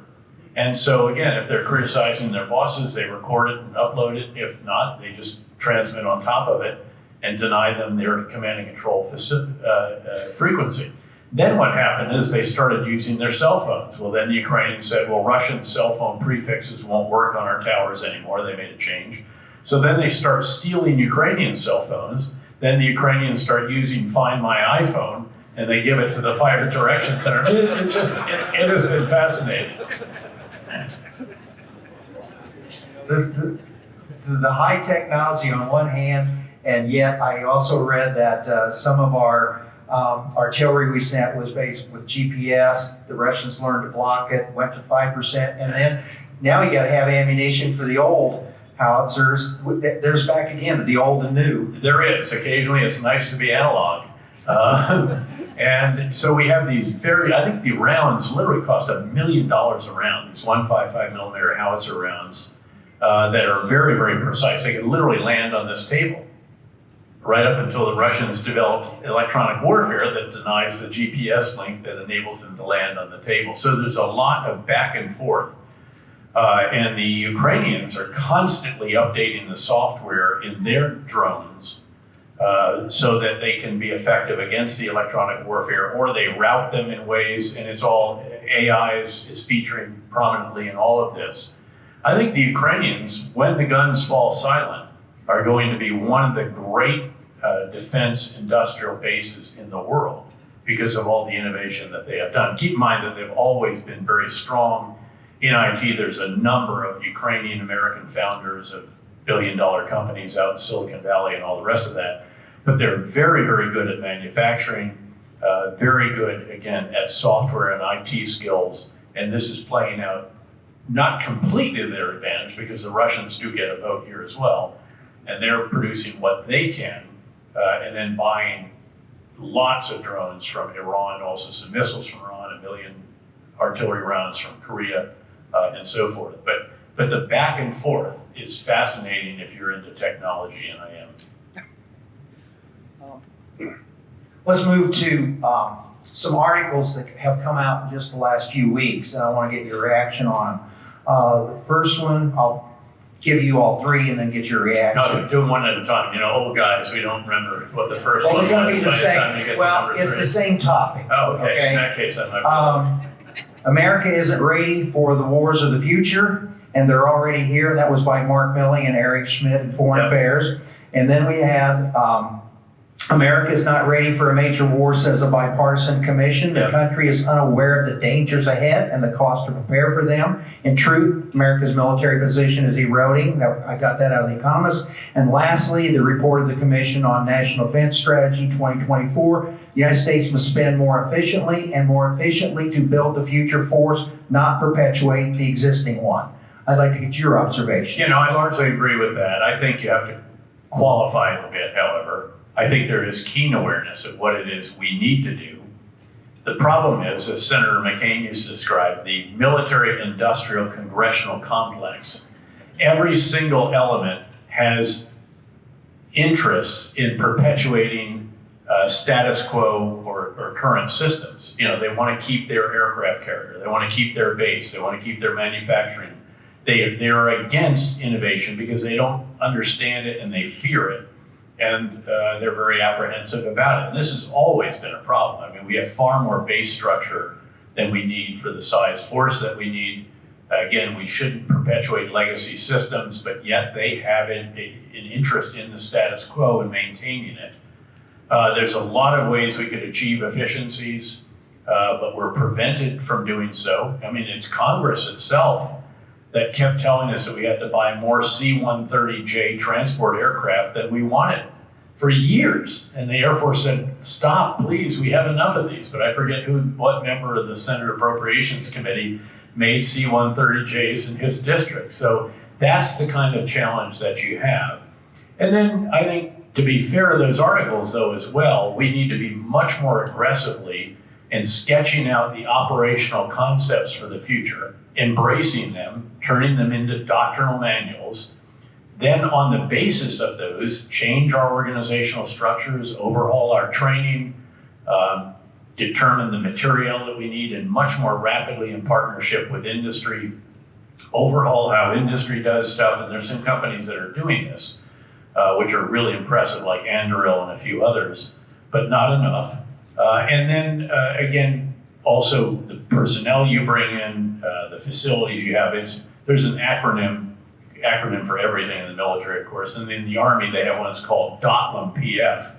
And so again, if they're criticizing their bosses, they record it and upload it. If not, they just transmit on top of it and deny them their command and control frequency. Then what happened is they started using their cell phones. Well, then the Ukrainians said, well, Russian cell phone prefixes won't work on our towers anymore. They made a change. So then they start stealing Ukrainian cell phones. Then the Ukrainians start using Find My iPhone, and they give it to the Fire Direction Center. It has been fascinating. The high technology on one hand, and yet I also read that some of our artillery we sent was based with GPS. The Russians learned to block it, went to 5%, and then now you got to have ammunition for the old howitzers. There's back again to the old and new. There is. Occasionally it's nice to be analog. And so we have these I think the rounds literally cost $1 million a round, these 155 millimeter howitzer rounds that are very, very precise. They can literally land on this table. Right up until the Russians developed electronic warfare that denies the GPS link that enables them to land on the table. So there's a lot of back and forth. And the Ukrainians are constantly updating the software in their drones so that they can be effective against the electronic warfare, or they route them in ways, and it's all, AI is featuring prominently in all of this. I think the Ukrainians, when the guns fall silent, are going to be one of the great defense industrial bases in the world because of all the innovation that they have done. Keep in mind that they've always been very strong in IT. There's a number of Ukrainian American founders of billion-dollar companies out in Silicon Valley and all the rest of that. But they're very, very good at manufacturing, very good, again, at software and IT skills. And this is playing out not completely to their advantage because the Russians do get a vote here as well. And they're producing what they can and then buying lots of drones from Iran, also some missiles from Iran, 1 million artillery rounds from Korea, and so forth. But the back and forth is fascinating if you're into technology, and I am. Let's move to some articles that have come out in just the last few weeks, and I want to get your reaction on them. The first one, I'll give you all three and then get your reaction. No, do them one at a time. You know, old guys, we don't remember what the first Well, one they're going to was be the by the time you same. get to Well, number it's three. the same topic. Oh, okay. In that case, that might be America isn't ready for the wars of the future, and they're already here. That was by Mark Milley and Eric Schmidt in Foreign Affairs. And then we have America is not ready for a major war, says a bipartisan commission. The country is unaware of the dangers ahead and the cost to prepare for them. In truth, America's military position is eroding. I got that out of The Economist. And lastly, the report of the Commission on National Defense Strategy 2024. The United States must spend more efficiently to build the future force, not perpetuate the existing one. I'd like to get your observation. You know, I largely agree with that. I think you have to qualify it a bit, however. I think there is keen awareness of what it is we need to do. The problem is, as Senator McCain used to describe, the military-industrial congressional complex. Every single element has interests in perpetuating status quo or current systems. You know, they want to keep their aircraft carrier, they want to keep their base, they want to keep their manufacturing. They're against innovation because they don't understand it and they fear it. And they're very apprehensive about it. And this has always been a problem. I mean, we have far more base structure than we need for the size force that we need. Again, we shouldn't perpetuate legacy systems, but yet they have an interest in the status quo and maintaining it. There's a lot of ways we could achieve efficiencies, but we're prevented from doing so. I mean, it's Congress itself that kept telling us that we had to buy more C-130J transport aircraft than we wanted for years. And the Air Force said, stop, please, we have enough of these. But I forget what member of the Senate Appropriations Committee made C-130Js in his district. So that's the kind of challenge that you have. And then I think, to be fair to those articles, though, as well, we need to be much more aggressively in sketching out the operational concepts for the future, embracing them, turning them into doctrinal manuals, then on the basis of those, change our organizational structures, overhaul our training, determine the material that we need and much more rapidly in partnership with industry, overhaul how industry does stuff, and there's some companies that are doing this, which are really impressive, like Anduril and a few others, but not enough. And then again, also the personnel you bring in, the facilities you have, there's an acronym for everything in the military, of course, and in the Army they have one that's called DOTLM PF,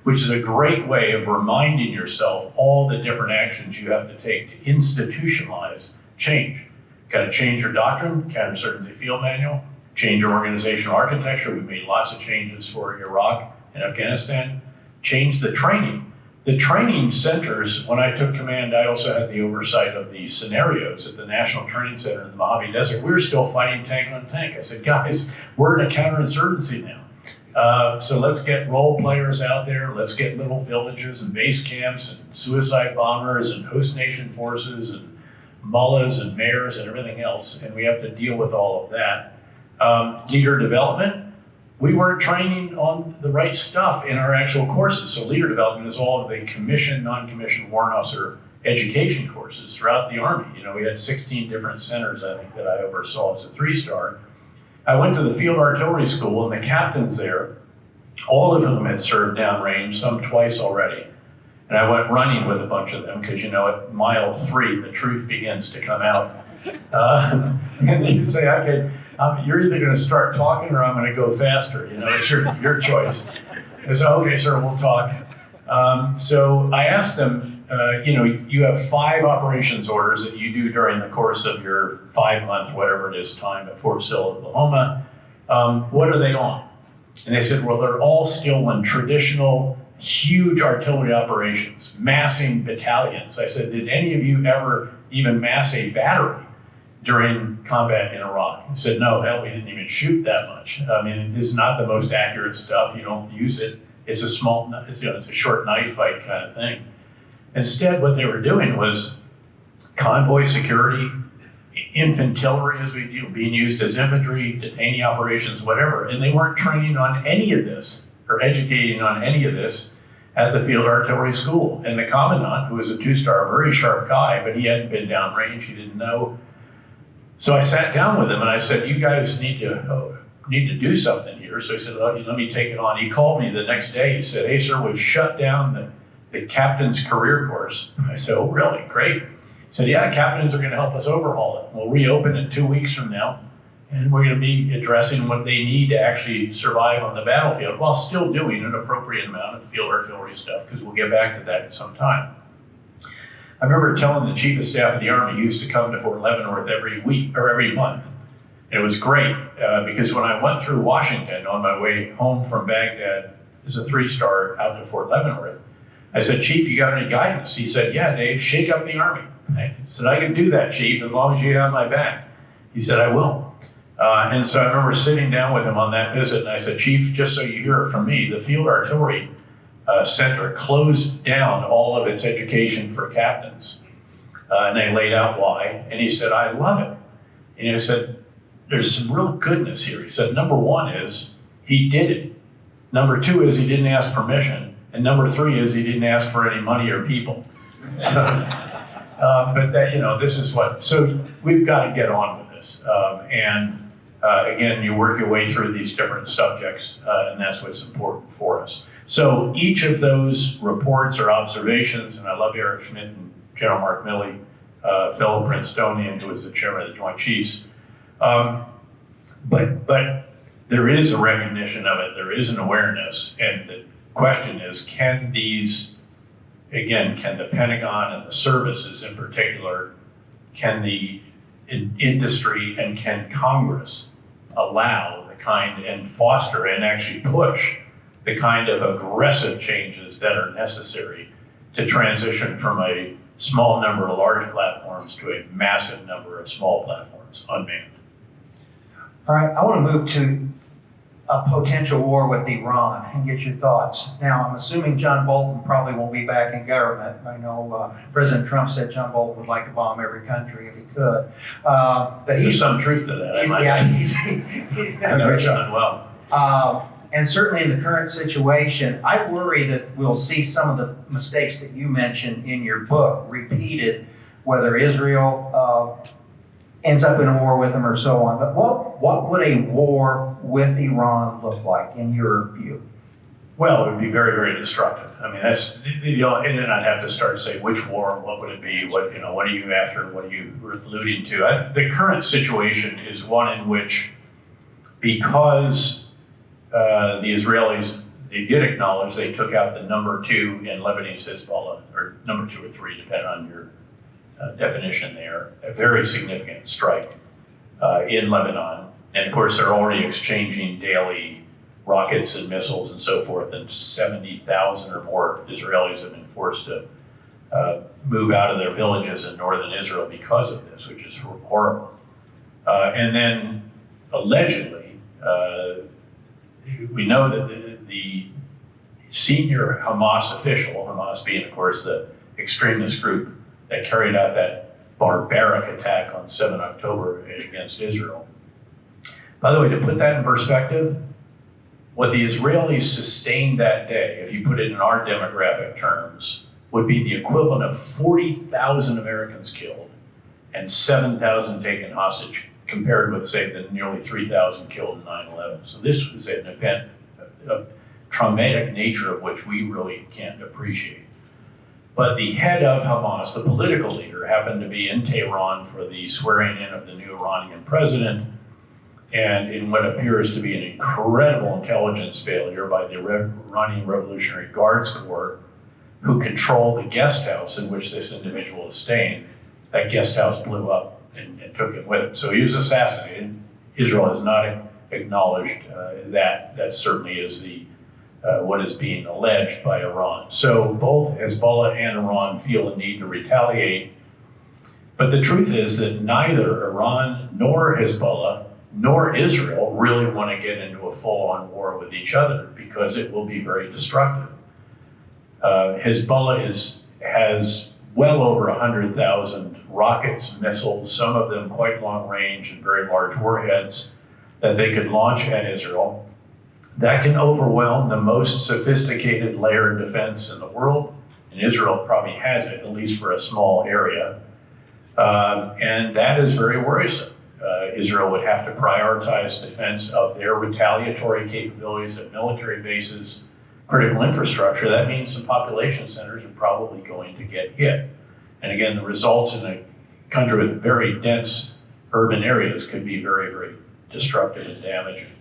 which is a great way of reminding yourself all the different actions you have to take to institutionalize change. Got to change your doctrine, counterinsurgency field manual, change your organizational architecture. We've made lots of changes for Iraq and Afghanistan. Change the training. The training centers, when I took command, I also had the oversight of the scenarios at the National Training Center in the Mojave Desert. We were still fighting tank on tank. I said, guys, we're in a counterinsurgency now. So let's get role players out there. Let's get little villages and base camps and suicide bombers and host nation forces and mullahs and mayors and everything else. And we have to deal with all of that. Leader development. We weren't training on the right stuff in our actual courses. So leader development is all of the commissioned, non-commissioned warrant officer education courses throughout the Army. You know, we had 16 different centers, I think, that I oversaw as a 3-star. I went to the Field Artillery School, and the captains there, all of them had served downrange, some twice already. And I went running with a bunch of them because, you know, at mile 3, the truth begins to come out. And you say, okay, You're either going to start talking or I'm going to go faster. You know, it's your choice. I said, okay, sir, we'll talk. So I asked them, you know, you have 5 operations orders that you do during the course of your 5-month, whatever it is, time at Fort Sill, Oklahoma. What are they on? And they said, well, they're all still in traditional, huge artillery operations, massing battalions. I said, did any of you ever even mass a battery during combat in Iraq? He said, no, hell, we didn't even shoot that much. I mean, it's not the most accurate stuff. You don't use it. It's a small, it's a short knife fight kind of thing. Instead, what they were doing was convoy security, infantry as being used as infantry, detainee operations, whatever. And they weren't training on any of this or educating on any of this at the Field Artillery School. And the commandant, who was a 2-star, very sharp guy, but he hadn't been downrange, he didn't know. So I sat down with him and I said, you guys need to do something here. So he said, let me take it on. He called me the next day. He said, hey, sir, we've shut down the captain's career course. I said, oh, really? Great. He said, yeah, captains are going to help us overhaul it. We'll reopen it 2 weeks from now. And we're going to be addressing what they need to actually survive on the battlefield while still doing an appropriate amount of field artillery stuff, because we'll get back to that at some time. I remember telling the chief of staff of the Army, he used to come to Fort Leavenworth every week or every month. It was great because when I went through Washington on my way home from Baghdad as a 3-star out to Fort Leavenworth, I said, Chief, you got any guidance? He said, yeah, Dave, shake up the Army. I said, I can do that, Chief, as long as you have my back. He said, I will. And so I remember sitting down with him on that visit, and I said, Chief, just so you hear it from me, the Field Artillery Center closed down all of its education for captains. And they laid out why. And he said, I love it. And he said, there's some real goodness here. He said, number 1 is he did it. Number 2 is he didn't ask permission. And number 3 is he didn't ask for any money or people. So, but that, you know, this is what, so we've got to get on with this. Again, you work your way through these different subjects, and that's what's important for us. So each of those reports or observations, and I love Eric Schmidt and General Mark Milley, fellow Princetonian who is the chairman of the Joint Chiefs. But there is a recognition of it, there is an awareness, and the question is, can these, again, can the Pentagon and the services in particular, can the industry and can Congress allow the kind and foster and actually push the kind of aggressive changes that are necessary to transition from a small number of large platforms to a massive number of small platforms, unmanned. All right, I want to move to a potential war with Iran and get your thoughts. Now, I'm assuming John Bolton probably won't be back in government. I know President Trump said John Bolton would like to bomb every country if he could. But There's some truth to that. I know John well. And certainly in the current situation, I worry that we'll see some of the mistakes that you mentioned in your book repeated, whether Israel ends up in a war with them or so on. But what would a war with Iran look like in your view? Well, it would be very, very destructive. I mean, that's, you know, and then I'd have to start to say which war, what would it be, what are you after, what are you alluding to? The current situation is one in which, because the Israelis, they did acknowledge they took out the number 2 in Lebanese Hezbollah, or number 2 or 3, depending on your definition there, a very significant strike in Lebanon. And of course, they're already exchanging daily rockets and missiles and so forth, and 70,000 or more Israelis have been forced to move out of their villages in northern Israel because of this, which is horrible. And then allegedly, we know that the senior Hamas official, Hamas being of course the extremist group that carried out that barbaric attack on 7 October against Israel. By the way, to put that in perspective, what the Israelis sustained that day, if you put it in our demographic terms, would be the equivalent of 40,000 Americans killed and 7,000 taken hostage, compared with, say, the nearly 3,000 killed in 9/11. So this was an event of traumatic nature of which we really can't appreciate. But the head of Hamas, the political leader, happened to be in Tehran for the swearing in of the new Iranian president. And in what appears to be an incredible intelligence failure by the Iranian Revolutionary Guards Corps, who control the guest house in which this individual is staying, that guest house blew up and took him with him. So he was assassinated. Israel has not acknowledged that. That certainly is what is being alleged by Iran. So both Hezbollah and Iran feel a need to retaliate. But the truth is that neither Iran nor Hezbollah nor Israel really want to get into a full-on war with each other because it will be very destructive. Hezbollah has well over 100,000 rockets, missiles, some of them quite long range and very large warheads that they could launch at Israel. That can overwhelm the most sophisticated layered defense in the world, and Israel probably has it, at least for a small area. And that is very worrisome. Israel would have to prioritize defense of their retaliatory capabilities at military bases, critical infrastructure. That means some population centers are probably going to get hit. And again, the results in a country with very dense urban areas could be very, very destructive and damaging.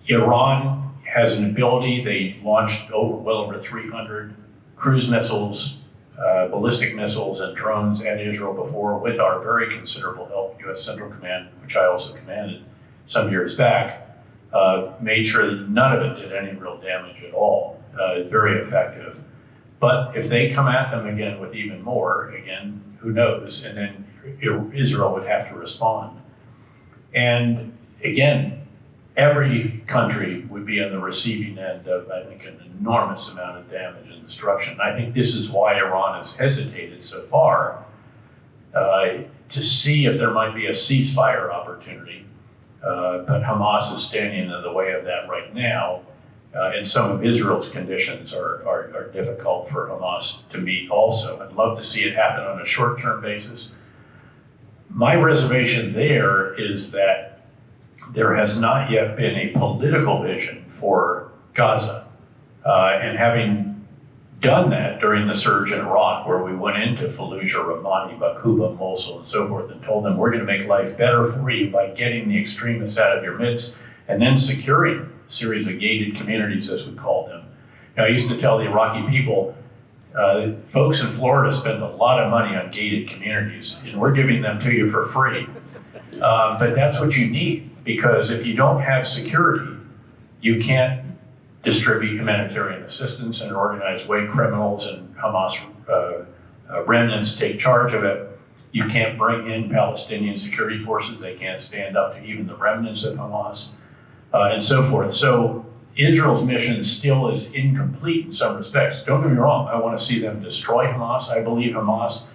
Iran has an ability. They launched well over 300 cruise missiles, ballistic missiles, and drones at Israel before, with our very considerable help. U.S. Central Command, which I also commanded some years back, made sure that none of it did any real damage at all. It's very effective. But if they come at them again with even more, again, who knows? And then Israel would have to respond. And again, every country would be on the receiving end of, I think, an enormous amount of damage and destruction. I think this is why Iran has hesitated so far to see if there might be a ceasefire opportunity. But Hamas is standing in the way of that right now. And some of Israel's conditions are difficult for Hamas to meet also. I'd love to see it happen on a short-term basis. My reservation there is that there has not yet been a political vision for Gaza. And having done that during the surge in Iraq, where we went into Fallujah, Ramadi, Bakuba, Mosul, and so forth, and told them, we're going to make life better for you by getting the extremists out of your midst, and then securing a series of gated communities, as we call them. Now, I used to tell the Iraqi people, folks in Florida spend a lot of money on gated communities, and we're giving them to you for free. But that's what you need, because if you don't have security, you can't distribute humanitarian assistance in an organized way. Criminals and Hamas remnants take charge of it. You can't bring in Palestinian security forces. They can't stand up to even the remnants of Hamas, and so forth. So Israel's mission still is incomplete in some respects. Don't get me wrong, I want to see them destroy Hamas. I believe Hamas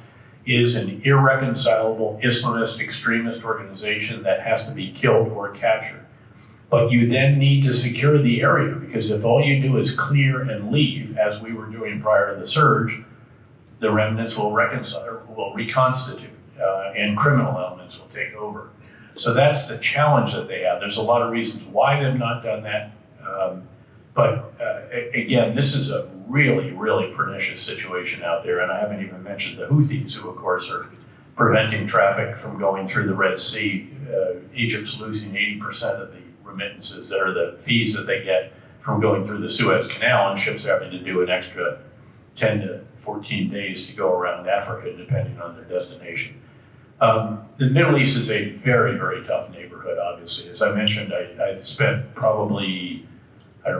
is an irreconcilable Islamist extremist organization that has to be killed or captured. But you then need to secure the area, because if all you do is clear and leave, as we were doing prior to the surge, the remnants will reconstitute, and criminal elements will take over. So that's the challenge that they have. There's a lot of reasons why they've not done that. But again, this is a really, really pernicious situation out there. And I haven't even mentioned the Houthis, who of course are preventing traffic from going through the Red Sea. Egypt's losing 80% of the remittances, that are the fees that they get from going through the Suez Canal, and ships having to do an extra 10 to 14 days to go around Africa, depending on their destination. The Middle East is a very, very tough neighborhood, obviously. As I mentioned, I spent probably,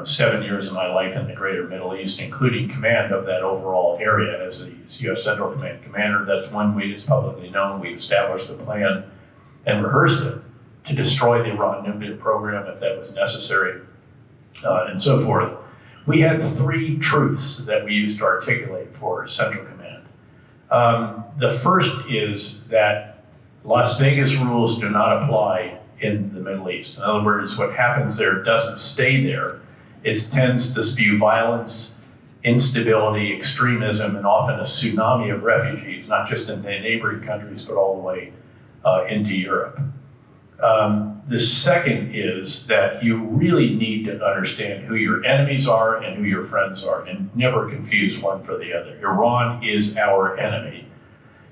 7 years of my life in the greater Middle East, including command of that overall area as the U.S. Central Command commander. That's when it's publicly known. We established the plan and rehearsed it to destroy the Iran nuclear program if that was necessary, and so forth. We had 3 truths that we used to articulate for Central Command. The first is that Las Vegas rules do not apply in the Middle East. In other words, what happens there doesn't stay there. It tends to spew violence, instability, extremism, and often a tsunami of refugees, not just in the neighboring countries, but all the way into Europe. The second is that you really need to understand who your enemies are and who your friends are, and never confuse one for the other. Iran is our enemy.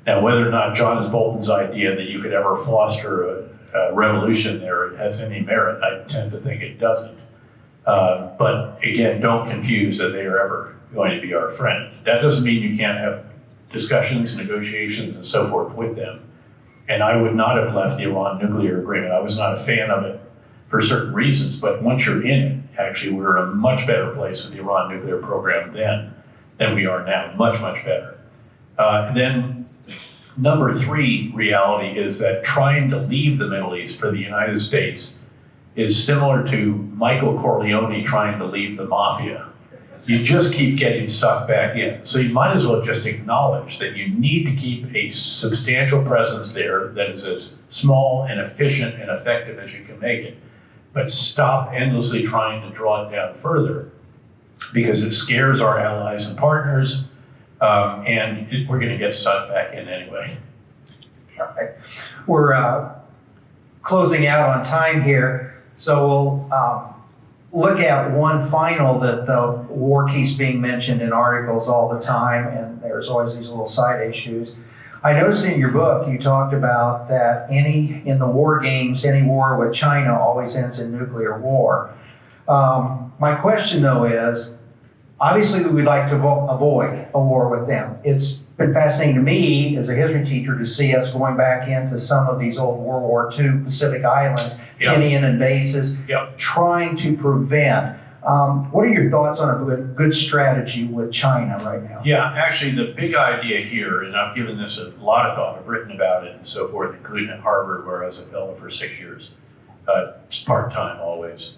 Now, whether or not John Bolton's idea that you could ever foster revolution there has any merit. I tend to think it doesn't. But again, don't confuse that they are ever going to be our friend. That doesn't mean you can't have discussions, negotiations, and so forth with them. And I would not have left the Iran nuclear agreement. I was not a fan of it for certain reasons, but once you're in it, actually we're in a much better place with the Iran nuclear program then than we are now, much, much better. Then number 3 reality is that trying to leave the Middle East for the United States is similar to Michael Corleone trying to leave the mafia. You just keep getting sucked back in. So you might as well just acknowledge that you need to keep a substantial presence there that is as small and efficient and effective as you can make it. But stop endlessly trying to draw it down further because it scares our allies and partners, and we're gonna get sucked back in anyway. All right. We're closing out on time here, so we'll look at one final that the war keeps being mentioned in articles all the time, and there's always these little side issues. I noticed in your book you talked about that in the war games, any war with China always ends in nuclear war. My question though is, obviously we would like to avoid a war with them. It's been fascinating to me as a history teacher to see us going back into some of these old World War II Pacific Islands, Kenyan bases, trying to prevent. What are your thoughts on a good strategy with China right now? Yeah, actually the big idea here, and I've given this a lot of thought, I've written about it and so forth, including at Harvard where I was a fellow for 6 years, part-time always,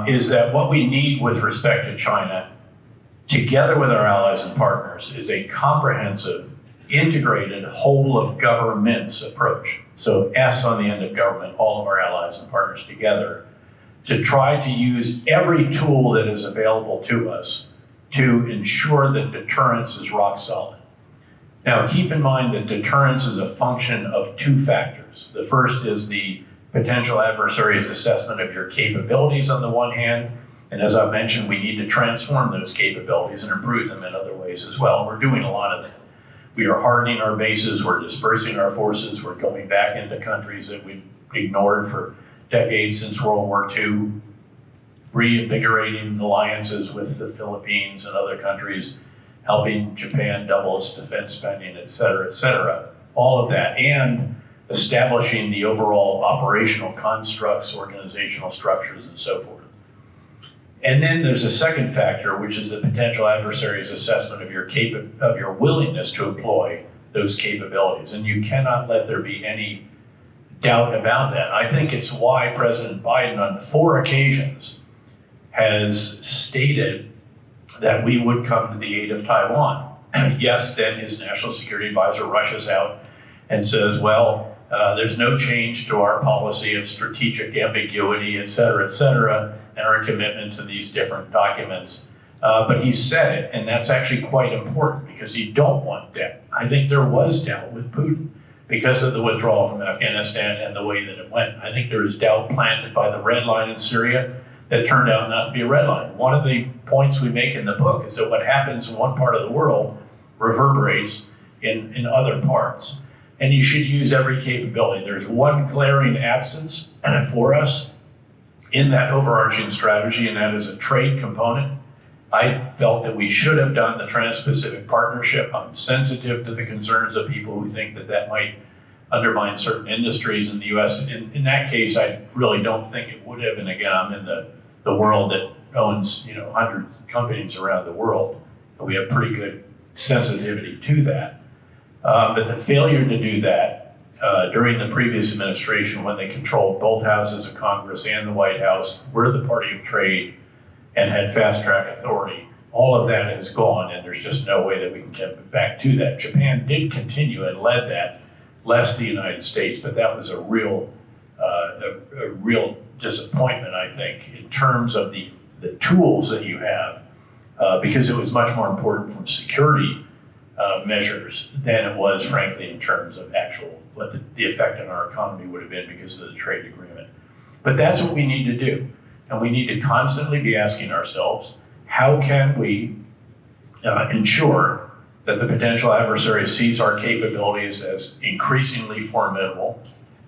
is that what we need with respect to China, together with our allies and partners, is a comprehensive, integrated, whole of governments approach. So S on the end of government, all of our allies and partners together, to try to use every tool that is available to us to ensure that deterrence is rock solid. Now, keep in mind that deterrence is a function of 2 factors. The first is the potential adversary's assessment of your capabilities on the one hand, and as I've mentioned, we need to transform those capabilities and improve them in other ways as well. We're doing a lot of that. We are hardening our bases, we're dispersing our forces, we're going back into countries that we've ignored for decades since World War II, reinvigorating alliances with the Philippines and other countries, helping Japan double its defense spending, et cetera, all of that, and establishing the overall operational constructs, organizational structures, and so forth. And then there's a second factor, which is the potential adversary's assessment of your willingness to employ those capabilities. And you cannot let there be any doubt about that. I think it's why President Biden on 4 occasions has stated that we would come to the aid of Taiwan. Yes, then his national security advisor rushes out and says, well, there's no change to our policy of strategic ambiguity, et cetera, and our commitment to these different documents. But he said it, and that's actually quite important because you don't want doubt. I think there was doubt with Putin because of the withdrawal from Afghanistan and the way that it went. I think there was doubt planted by the red line in Syria that turned out not to be a red line. One of the points we make in the book is that what happens in one part of the world reverberates in other parts. And you should use every capability. There's one glaring absence for us in that overarching strategy, and that is a trade component. I felt that we should have done the Trans-Pacific Partnership. I'm sensitive to the concerns of people who think that that might undermine certain industries in the US. In that case, I really don't think it would have. And again, I'm in the world that owns 100 companies around the world. So we have pretty good sensitivity to that. But the failure to do that during the previous administration, when they controlled both houses of Congress and the White House, were the party of trade and had fast track authority, all of that is gone, and there's just no way that we can get back to that. Japan did continue and led that, less the United States, but that was a real disappointment, I think, in terms of the tools that you have, because it was much more important from security measures than it was, frankly, in terms of actual what the effect on our economy would have been because of the trade agreement. But that's what we need to do. And we need to constantly be asking ourselves, how can we ensure that the potential adversary sees our capabilities as increasingly formidable,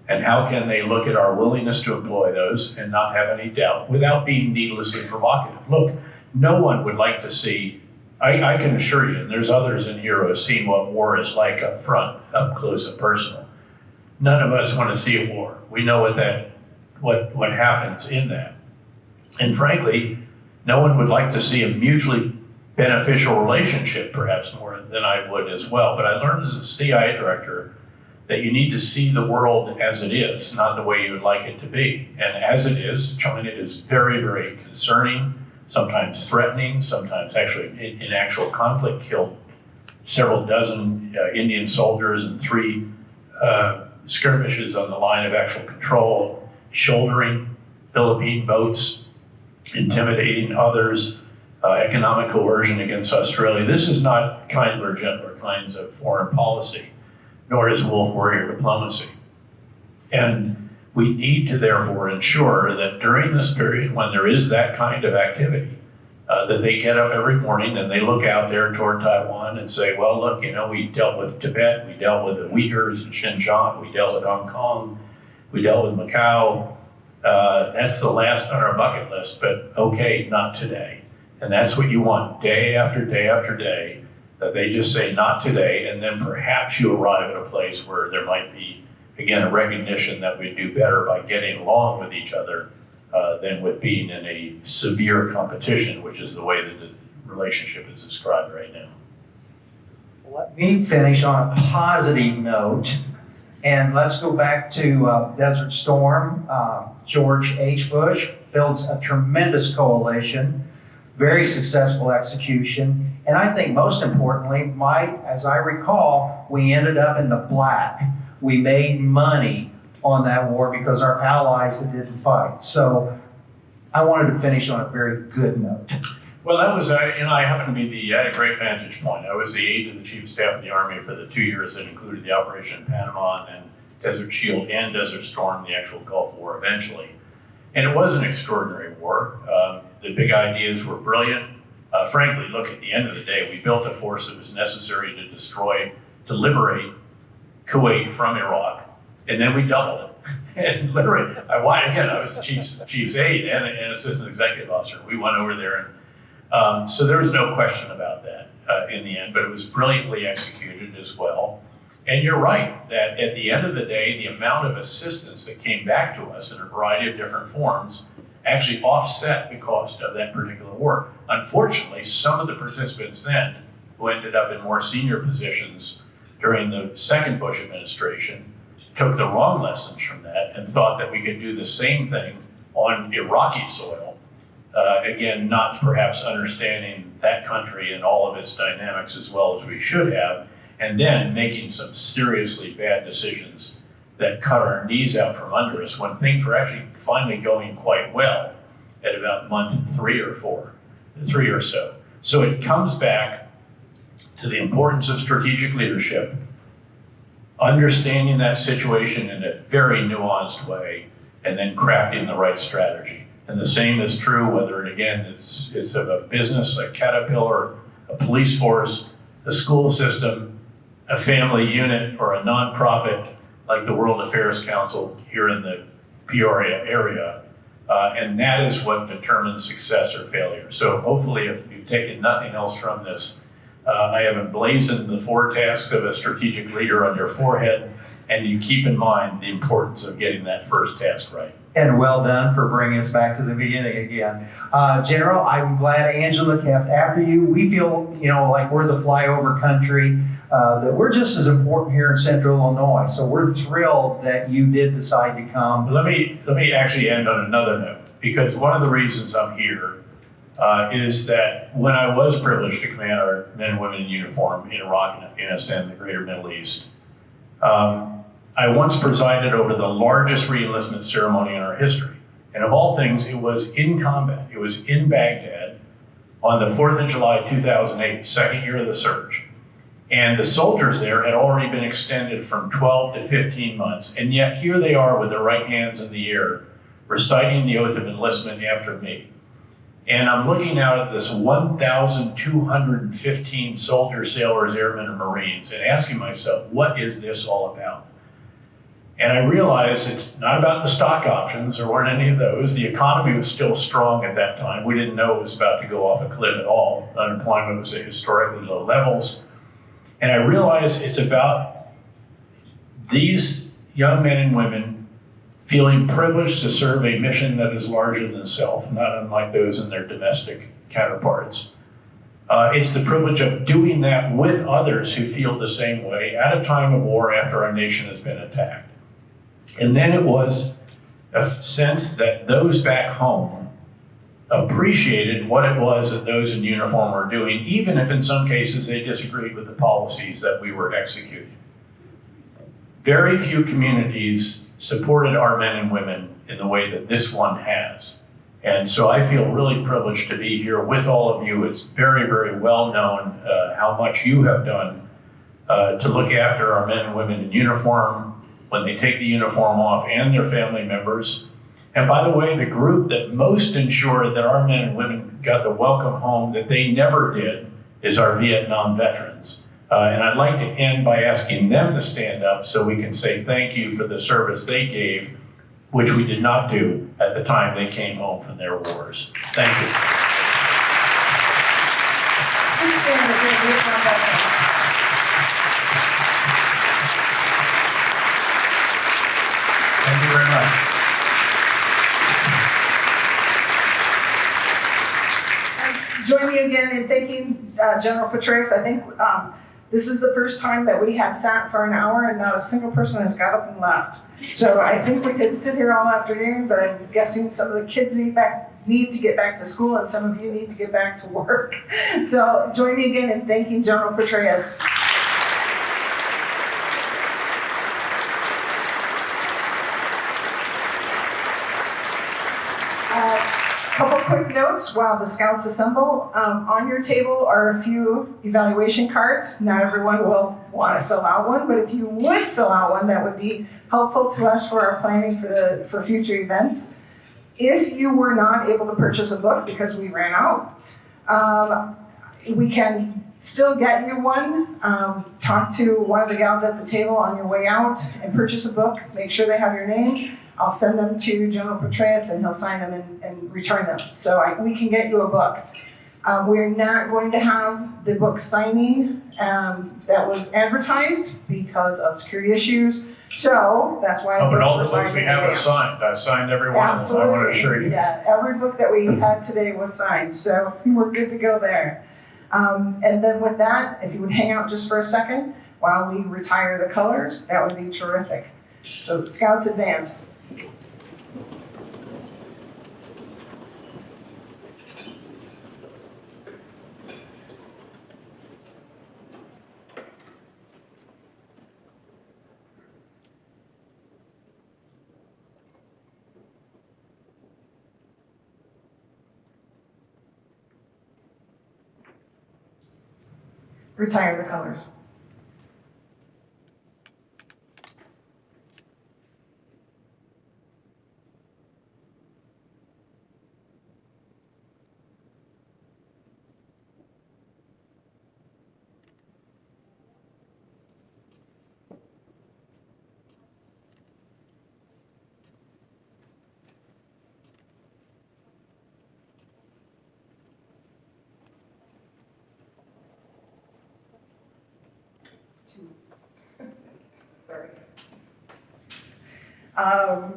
And how can they look at our willingness to employ those and not have any doubt without being needlessly provocative? Look, no one would like to see, I can assure you, and there's others in here who have seen what war is like up front, up close and personal. None of us want to see a war. We know what happens in that. And frankly, no one would like to see a mutually beneficial relationship, perhaps more than I would as well. But I learned as a CIA director that you need to see the world as it is, not the way you would like it to be. And as it is, China is very, very concerning, sometimes threatening, sometimes actually in actual conflict killed several dozen Indian soldiers and 3 skirmishes on the line of actual control, shouldering Philippine boats, intimidating others, economic coercion against Australia. This is not kinder or gentler kinds of foreign policy, nor is wolf warrior diplomacy. And we need to therefore ensure that during this period when there is that kind of activity, that they get up every morning and they look out there toward Taiwan and say, well, look, you know, we dealt with Tibet, we dealt with the Uyghurs in Xinjiang, we dealt with Hong Kong, we dealt with Macau. That's the last on our bucket list, but okay, not today. And that's what you want day after day after day, that they just say not today, and then perhaps you arrive at a place where there might be, again, a recognition that we do better by getting along with each other than with being in a severe competition, which is the way that the relationship is described right now. Let me finish on a positive note, and let's go back to Desert Storm. George H. Bush builds a tremendous coalition, very successful execution, and I think most importantly, as I recall, we ended up in the black. We made money on that war because our allies didn't fight. So I wanted to finish on a very good note. Well, that was, I happened to be at a great vantage point. I was the aide to the Chief of Staff of the Army for the 2 years that included the operation in Panama and then Desert Shield and Desert Storm, the actual Gulf War eventually. And it was an extraordinary war. The big ideas were brilliant. Frankly, look, at the end of the day, we built a force that was necessary to liberate Kuwait from Iraq, and then we doubled it. And literally, I was the chief's aide and assistant executive officer. We went over there, and so there was no question about that in the end, but it was brilliantly executed as well. And you're right, that at the end of the day, the amount of assistance that came back to us in a variety of different forms actually offset the cost of that particular war. Unfortunately, some of the participants then, who ended up in more senior positions during the second Bush administration, took the wrong lessons from that and thought that we could do the same thing on Iraqi soil. Again, not perhaps understanding that country and all of its dynamics as well as we should have, and then making some seriously bad decisions that cut our knees out from under us when things were actually finally going quite well at about month 3 or so. So it comes back to the importance of strategic leadership, understanding that situation in a very nuanced way, and then crafting the right strategy. And the same is true whether, again, it's of a business like Caterpillar, a police force, a school system, a family unit, or a nonprofit like the World Affairs Council here in the Peoria area. And that is what determines success or failure. So hopefully, if you've taken nothing else from this, I have emblazoned the 4 tasks of a strategic leader on your forehead, and you keep in mind the importance of getting that first task right. And well done for bringing us back to the beginning again. General, I'm glad Angela kept after you. We feel, like we're the flyover country, that we're just as important here in Central Illinois. So we're thrilled that you did decide to come. Let me actually end on another note, because one of the reasons I'm here is that when I was privileged to command our men and women in uniform in Iraq and Afghanistan and the greater Middle East, I once presided over the largest re-enlistment ceremony in our history. And of all things, it was in combat. It was in Baghdad on the 4th of July, 2008, second year of the surge. And the soldiers there had already been extended from 12 to 15 months. And yet here they are with their right hands in the air, reciting the oath of enlistment after me. And I'm looking out at this 1,215 soldiers, sailors, airmen, and Marines and asking myself, what is this all about? And I realized it's not about the stock options. There weren't any of those. The economy was still strong at that time. We didn't know it was about to go off a cliff at all. Unemployment was at historically low levels. And I realized it's about these young men and women feeling privileged to serve a mission that is larger than self, not unlike those in their domestic counterparts. It's the privilege of doing that with others who feel the same way at a time of war after our nation has been attacked. And then it was a sense that those back home appreciated what it was that those in uniform were doing, even if in some cases they disagreed with the policies that we were executing. Very few communities supported our men and women in the way that this one has. And so I feel really privileged to be here with all of you. It's very, very well known how much you have done to look after our men and women in uniform when they take the uniform off and their family members. And by the way, the group that most ensured that our men and women got the welcome home that they never did is our Vietnam veterans. And I'd like to end by asking them to stand up so we can say thank you for the service they gave, which we did not do at the time they came home from their wars. Thank you. Please stand with your Vietnam veterans. Thank you very much. Join me again in thanking General Petraeus. I think this is the first time that we have sat for an hour and not a single person has got up and left. So I think we could sit here all afternoon, but I'm guessing some of the kids need to get back to school and some of you need to get back to work. So join me again in thanking General Petraeus. Couple quick notes while the scouts assemble. On your table are a few evaluation cards. Not everyone will want to fill out one, but if you would fill out one, that would be helpful to us for our planning for future events. If you were not able to purchase a book because we ran out, we can still get you one. Talk to one of the gals at the table on your way out and purchase a book. Make sure they have your name. I'll send them to General Petraeus and he'll sign them and return them. So we can get you a book. We're not going to have the book signing that was advertised because of security issues. So that's why But all the books books we have are signed. I've signed every one of them. I want to assure you. Yeah, every book that we had today was signed. So we're good to go there. And then with that, if you would hang out just for a second while we retire the colors, that would be terrific. So Scouts advance. Retire the colors. Sorry.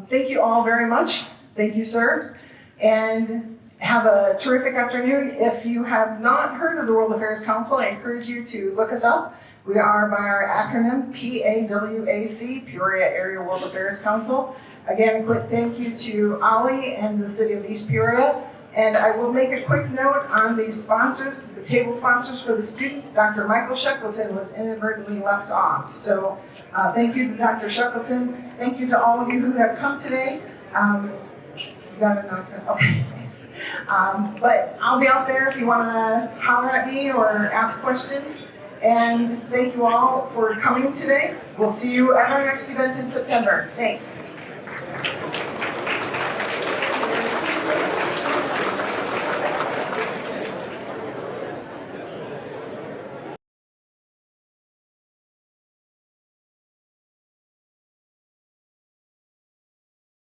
Thank you all very much. Thank you, sir. And have a terrific afternoon. If you have not heard of the World Affairs Council, I encourage you to look us up. We are by our acronym PAWAC, Peoria Area World Affairs Council. Again, a quick thank you to Ollie and the City of East Peoria. And I will make a quick note on the sponsors, the table sponsors for the students. Dr. Michael Shackleton was inadvertently left off. So thank you to Dr. Shackleton. Thank you to all of you who have come today. You got an announcement? Okay. But I'll be out there if you want to holler at me or ask questions. And thank you all for coming today. We'll see you at our next event in September. Thanks.